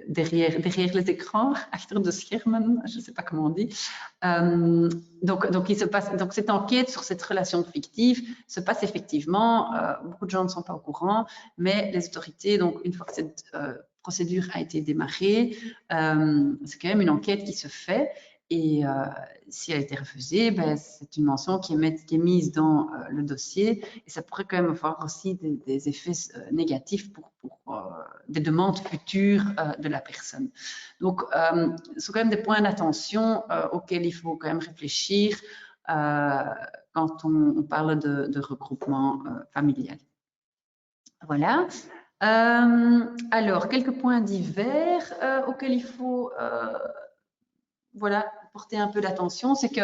derrière les écrans, achter de schermen, je ne sais pas comment on dit. Donc cette enquête sur cette relation fictive se passe effectivement. Beaucoup de gens ne sont pas au courant, mais les autorités, donc une fois que cette procédure a été démarrée, c'est quand même une enquête qui se fait. Et si elle a été refusée, ben, c'est une mention qui est mise dans le dossier et ça pourrait quand même avoir aussi des effets négatifs pour des demandes futures de la personne. Donc, ce sont quand même des points d'attention auxquels il faut quand même réfléchir quand on parle de regroupement familial. Voilà. Alors, quelques points divers auxquels il faut porter un peu d'attention, c'est que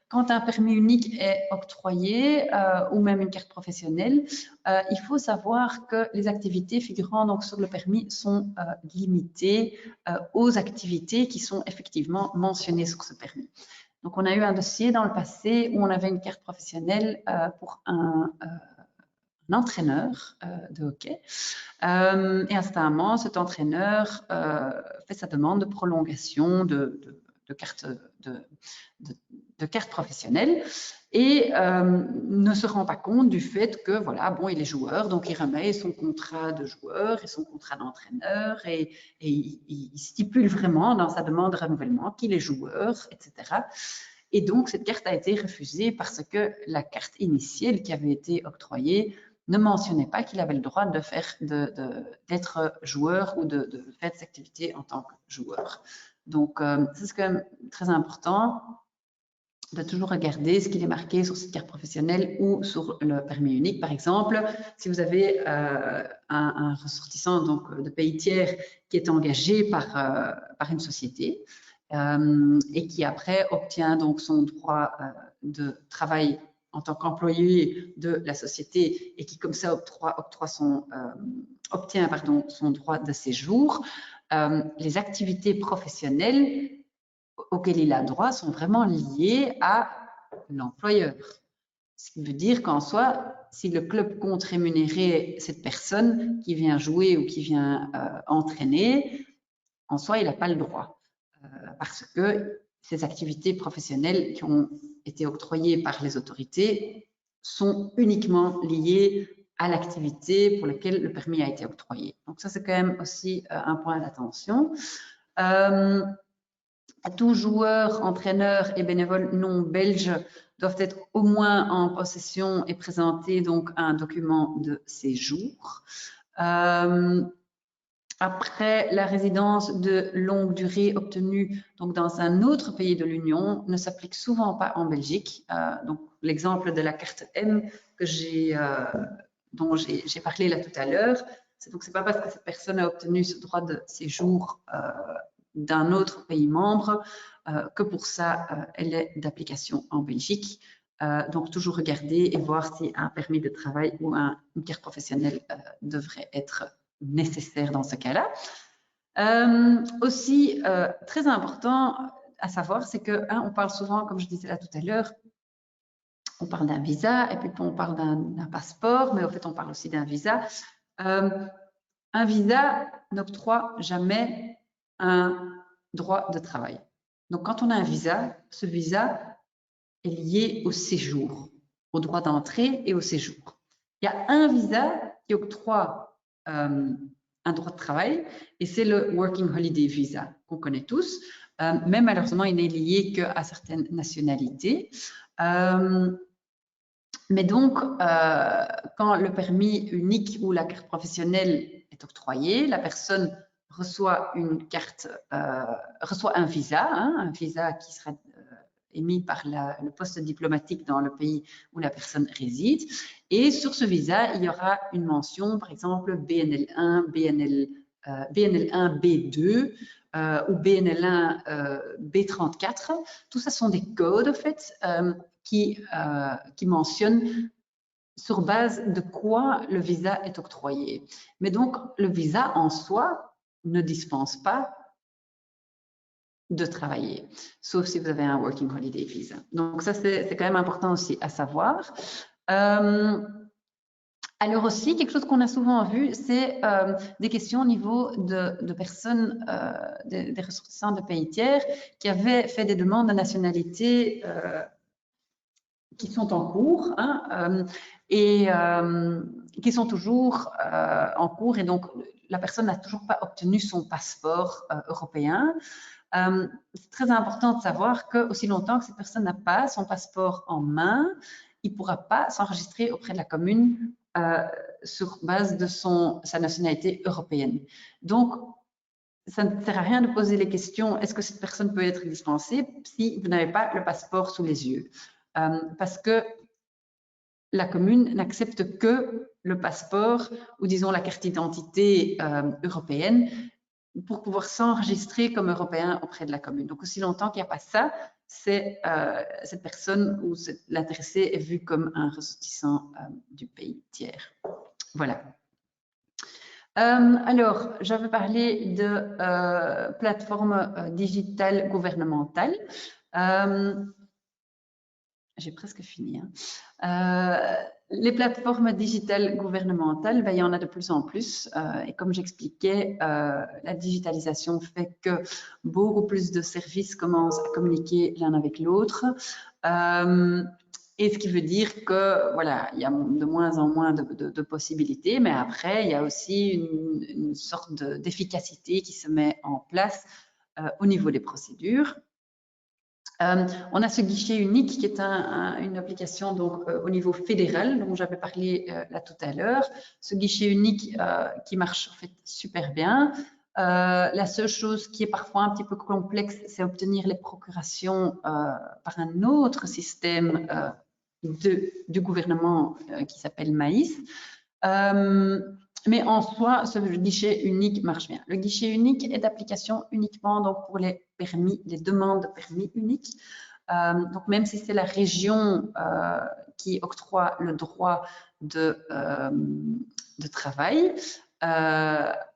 quand un permis unique est octroyé ou même une carte professionnelle, il faut savoir que les activités figurant donc sur le permis sont limitées aux activités qui sont effectivement mentionnées sur ce permis. Donc, on a eu un dossier dans le passé où on avait une carte professionnelle pour un entraîneur de hockey. Et à un certain moment, cet entraîneur fait sa demande de prolongation de carte professionnelle et ne se rend pas compte du fait que voilà, bon, il est joueur, donc il remet son contrat de joueur et son contrat d'entraîneur et il stipule vraiment dans sa demande de renouvellement qu'il est joueur, etc. Et donc cette carte a été refusée parce que la carte initiale qui avait été octroyée ne mentionnait pas qu'il avait le droit d'être joueur ou de faire des activités en tant que joueur. Donc, c'est quand même très important de toujours regarder ce qu'il est marqué sur cette carte professionnelle ou sur le permis unique. Par exemple, si vous avez un ressortissant donc, de pays tiers qui est engagé par une société et qui après obtient donc son droit de travail en tant qu'employé de la société et qui comme ça obtient son droit de séjour, les activités professionnelles auxquelles il a droit sont vraiment liées à l'employeur. Ce qui veut dire qu'en soi, si le club compte rémunérer cette personne qui vient jouer ou qui vient entraîner, en soi, il n'a pas le droit parce que ces activités professionnelles qui ont été octroyées par les autorités sont uniquement liées à l'activité pour laquelle le permis a été octroyé. Donc ça, c'est quand même aussi un point d'attention. Tout joueur, entraîneur et bénévole non belge doivent être au moins en possession et présenter donc un document de séjour. Après, la résidence de longue durée obtenue donc dans un autre pays de l'Union ne s'applique souvent pas en Belgique. Donc, l'exemple de la carte M dont j'ai parlé là tout à l'heure, c'est pas parce que cette personne a obtenu ce droit de séjour d'un autre pays membre que pour ça, elle est d'application en Belgique. Donc, toujours regarder et voir si un permis de travail ou une carte professionnelle devrait être nécessaire dans ce cas-là. Aussi, très important à savoir, c'est que on parle souvent, comme je disais là tout à l'heure, on parle d'un visa et puis on parle d'un passeport, mais en fait, on parle aussi d'un visa. Un visa n'octroie jamais un droit de travail. Donc, quand on a un visa, ce visa est lié au séjour, au droit d'entrée et au séjour. Il y a un visa qui octroie un droit de travail et c'est le Working Holiday Visa qu'on connaît tous, mais malheureusement, il n'est lié qu'à certaines nationalités. Mais donc, quand le permis unique ou la carte professionnelle est octroyée, la personne reçoit reçoit un visa qui sera émis par le poste diplomatique dans le pays où la personne réside. Et sur ce visa, il y aura une mention, par exemple, BNL1, BNL1 B2 ou BNL1 B34. Tout ça sont des codes, en fait, qui mentionnent sur base de quoi le visa est octroyé. Mais donc, le visa en soi ne dispense pas de travailler, sauf si vous avez un Working Holiday Visa. Donc ça, c'est quand même important aussi à savoir. Alors aussi, quelque chose qu'on a souvent vu, c'est des questions au niveau de personnes, des ressortissants de pays tiers qui avaient fait des demandes de nationalité qui sont en cours et qui sont toujours en cours. Et donc, la personne n'a toujours pas obtenu son passeport européen. C'est très important de savoir que aussi longtemps que cette personne n'a pas son passeport en main, il ne pourra pas s'enregistrer auprès de la commune sur base de sa nationalité européenne. Donc, ça ne sert à rien de poser les questions, est-ce que cette personne peut être dispensée si vous n'avez pas le passeport sous les yeux. Parce que la commune n'accepte que le passeport ou disons la carte d'identité européenne pour pouvoir s'enregistrer comme européen auprès de la commune. Donc, aussi longtemps qu'il n'y a pas ça, cette personne ou l'intéressé est vu comme un ressortissant du pays tiers. Voilà. Alors, j'avais parlé de plateformes digitales gouvernementales. J'ai presque fini. Les plateformes digitales gouvernementales, il y en a de plus en plus. Et comme j'expliquais, la digitalisation fait que beaucoup plus de services commencent à communiquer l'un avec l'autre. Et ce qui veut dire que voilà, il y a de moins en moins de possibilités, mais après, il y a aussi une sorte d'efficacité qui se met en place au niveau des procédures. On a ce guichet unique qui est une application donc, au niveau fédéral dont j'avais parlé là tout à l'heure. Ce guichet unique qui marche en fait super bien. La seule chose qui est parfois un petit peu complexe, c'est obtenir les procurations par un autre système du gouvernement qui s'appelle Maïs. Mais en soi, ce guichet unique marche bien. Le guichet unique est d'application uniquement donc, pour les permis, les demandes de permis uniques. Donc, même si c'est la région qui octroie le droit de travail,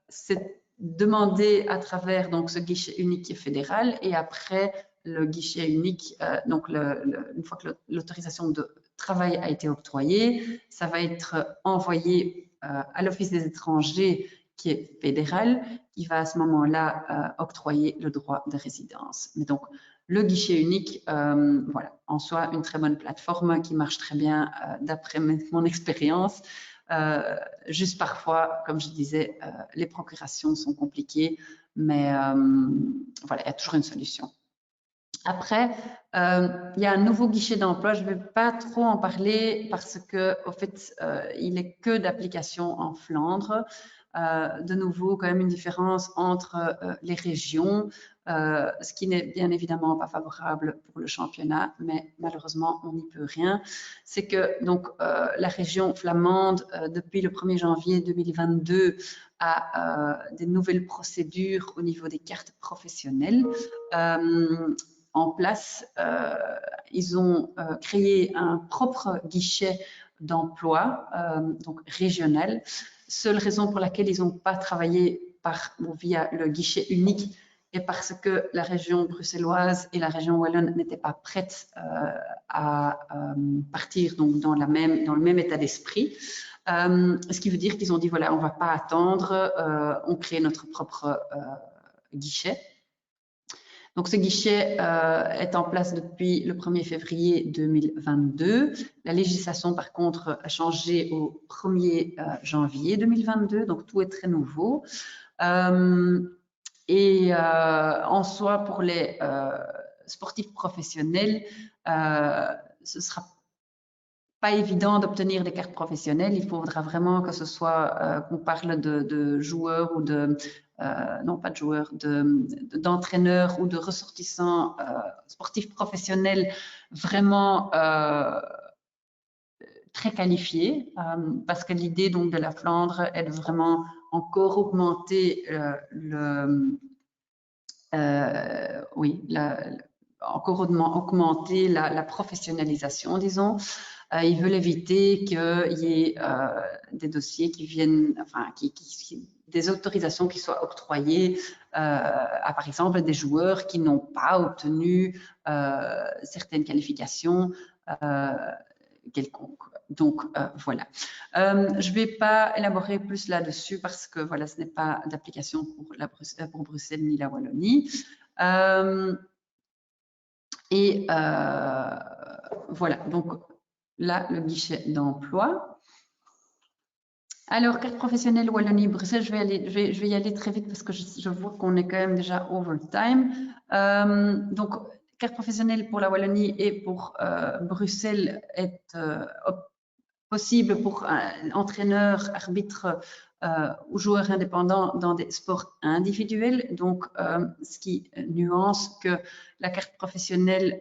c'est demandé à travers donc, ce guichet unique fédéral et après le guichet unique, donc une fois que l'autorisation de travail a été octroyée, ça va être envoyé à l'Office des étrangers qui est fédéral, qui va à ce moment-là octroyer le droit de résidence. Mais donc, le guichet unique, voilà, en soi, une très bonne plateforme qui marche très bien d'après mon expérience. Juste parfois, comme je disais, les procurations sont compliquées, mais voilà, il y a toujours une solution. Après, il y a un nouveau guichet d'emploi. Je ne vais pas trop en parler parce que, au fait, il n'est que d'application en Flandre. De nouveau, quand même une différence entre les régions, ce qui n'est bien évidemment pas favorable pour le championnat, mais malheureusement, on n'y peut rien. C'est que donc la région flamande, depuis le 1er janvier 2022, a des nouvelles procédures au niveau des cartes professionnelles. En place, ils ont créé un propre guichet d'emploi, donc régional. Seule raison pour laquelle ils n'ont pas travaillé via le guichet unique est parce que la région bruxelloise et la région wallonne n'étaient pas prêtes à partir donc, dans le même état d'esprit. Ce qui veut dire qu'ils ont dit, voilà, on ne va pas attendre, on crée notre propre guichet. Donc, ce guichet est en place depuis le 1er février 2022. La législation, par contre, a changé au 1er janvier 2022, donc tout est très nouveau. Et en soi, pour les sportifs professionnels, ce sera pas évident d'obtenir des cartes professionnelles. Il faudra vraiment que ce soit, qu'on parle de joueurs ou non pas de joueurs, d'entraîneurs ou de ressortissants sportifs professionnels vraiment très qualifiés, parce que l'idée donc de la Flandre est de vraiment encore augmenter augmenter la professionnalisation, disons. Ils veulent éviter qu'il y ait des dossiers qui viennent, enfin, des autorisations qui soient octroyées à, par exemple, des joueurs qui n'ont pas obtenu certaines qualifications quelconque. Donc, voilà. Je ne vais pas élaborer plus là-dessus parce que voilà, ce n'est pas d'application pour Bruxelles ni la Wallonie. Voilà, donc là, le guichet d'emploi. Alors, carte professionnelle Wallonie-Bruxelles, je vais y aller très vite parce que je vois qu'on est quand même déjà overtime. Donc, carte professionnelle pour la Wallonie et pour Bruxelles est possible pour un entraîneur, arbitre ou joueur indépendant dans des sports individuels. Donc, ce qui nuance que la carte professionnelle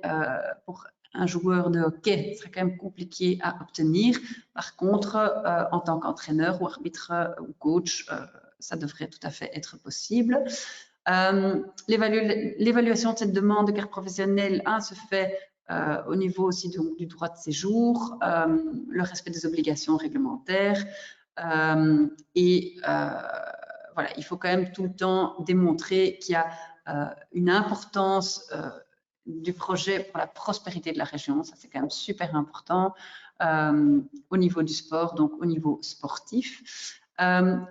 pour un joueur de hockey serait quand même compliqué à obtenir. Par contre, en tant qu'entraîneur ou arbitre ou coach, ça devrait tout à fait être possible. L'évaluation de cette demande de carte professionnelle se fait au niveau aussi donc, du droit de séjour, le respect des obligations réglementaires voilà, il faut quand même tout le temps démontrer qu'il y a une importance du projet pour la prospérité de la région. Ça, c'est quand même super important au niveau du sport, donc au niveau sportif.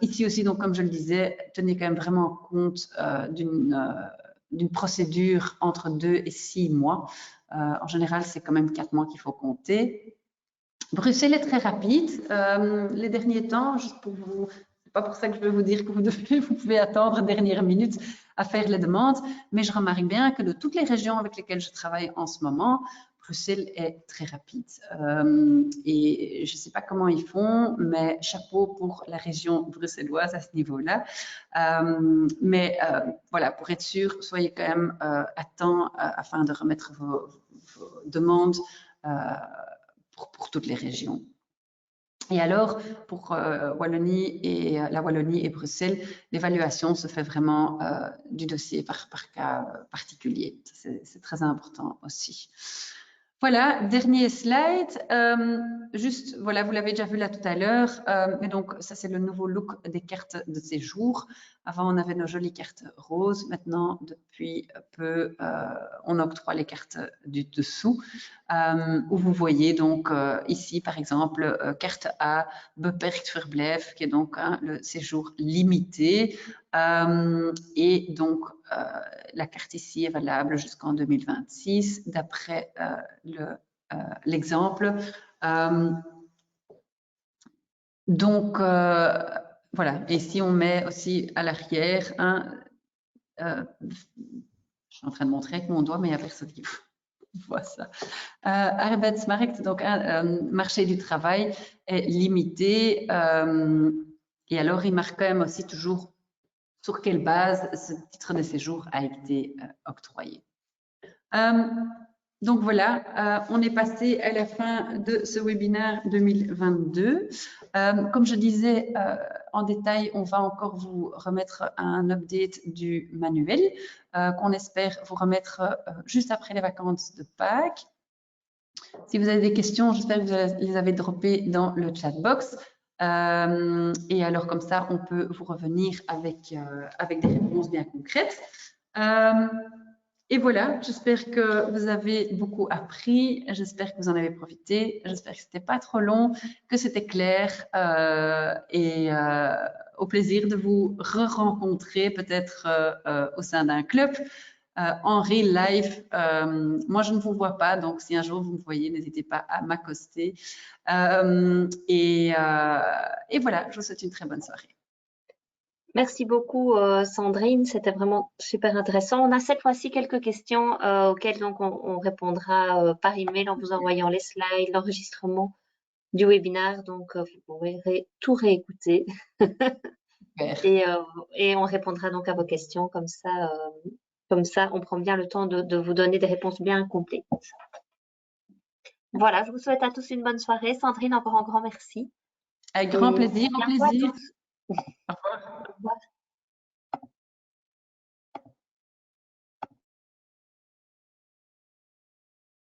Ici aussi, donc, comme je le disais, tenez quand même vraiment compte d'une procédure entre 2 et 6 mois. En général, c'est quand même 4 mois qu'il faut compter. Bruxelles est très rapide. Les derniers temps, juste pour vous, c'est pas pour ça que je vais vous dire que vous pouvez attendre dernière minute à faire les demandes, mais je remarque bien que de toutes les régions avec lesquelles je travaille en ce moment, Bruxelles est très rapide. Et je ne sais pas comment ils font, mais chapeau pour la région bruxelloise à ce niveau-là. Mais voilà, pour être sûr, soyez quand même à temps afin de remettre vos demandes pour toutes les régions. Et alors, pour Wallonie et la Wallonie et Bruxelles, l'évaluation se fait vraiment du dossier par cas particulier. C'est très important aussi. Voilà, dernier slide. Juste, voilà, vous l'avez déjà vu là tout à l'heure, mais donc ça c'est le nouveau look des cartes de séjour. Avant, on avait nos jolies cartes roses. Maintenant, depuis peu, on octroie les cartes du dessous, où vous voyez donc ici, par exemple, carte A, beperkt verblijf, qui est donc le séjour limité. Et donc, la carte ici est valable jusqu'en 2026, d'après l'exemple. Donc, voilà. Et si on met aussi à l'arrière, je suis en train de montrer avec mon doigt, mais il n'y a personne qui voit ça. Arbeidsmarkt, donc marché du travail, est limité. Et alors, il marque quand même aussi toujours sur quelle base ce titre de séjour a été octroyé. Donc voilà, on est passé à la fin de ce webinaire 2022. Comme je disais en détail, on va encore vous remettre un update du manuel qu'on espère vous remettre juste après les vacances de Pâques. Si vous avez des questions, j'espère que vous les avez droppées dans le chat box. Et alors comme ça, on peut vous revenir avec des réponses bien concrètes. Et voilà, j'espère que vous avez beaucoup appris, j'espère que vous en avez profité, j'espère que c'était pas trop long, que c'était clair et au plaisir de vous re-rencontrer peut-être au sein d'un club en real life. Moi, je ne vous vois pas, donc si un jour vous me voyez, n'hésitez pas à m'accoster. Et voilà, je vous souhaite une très bonne soirée. Merci beaucoup Sandrine, c'était vraiment super intéressant. On a cette fois-ci quelques questions auxquelles donc on répondra par email en vous envoyant les slides, l'enregistrement du webinaire, donc vous pourrez tout réécouter et on répondra donc à vos questions comme ça on prend bien le temps de vous donner des réponses bien complètes. Voilà, je vous souhaite à tous une bonne soirée. Sandrine, encore un grand merci. Avec grand plaisir, au plaisir. Au revoir.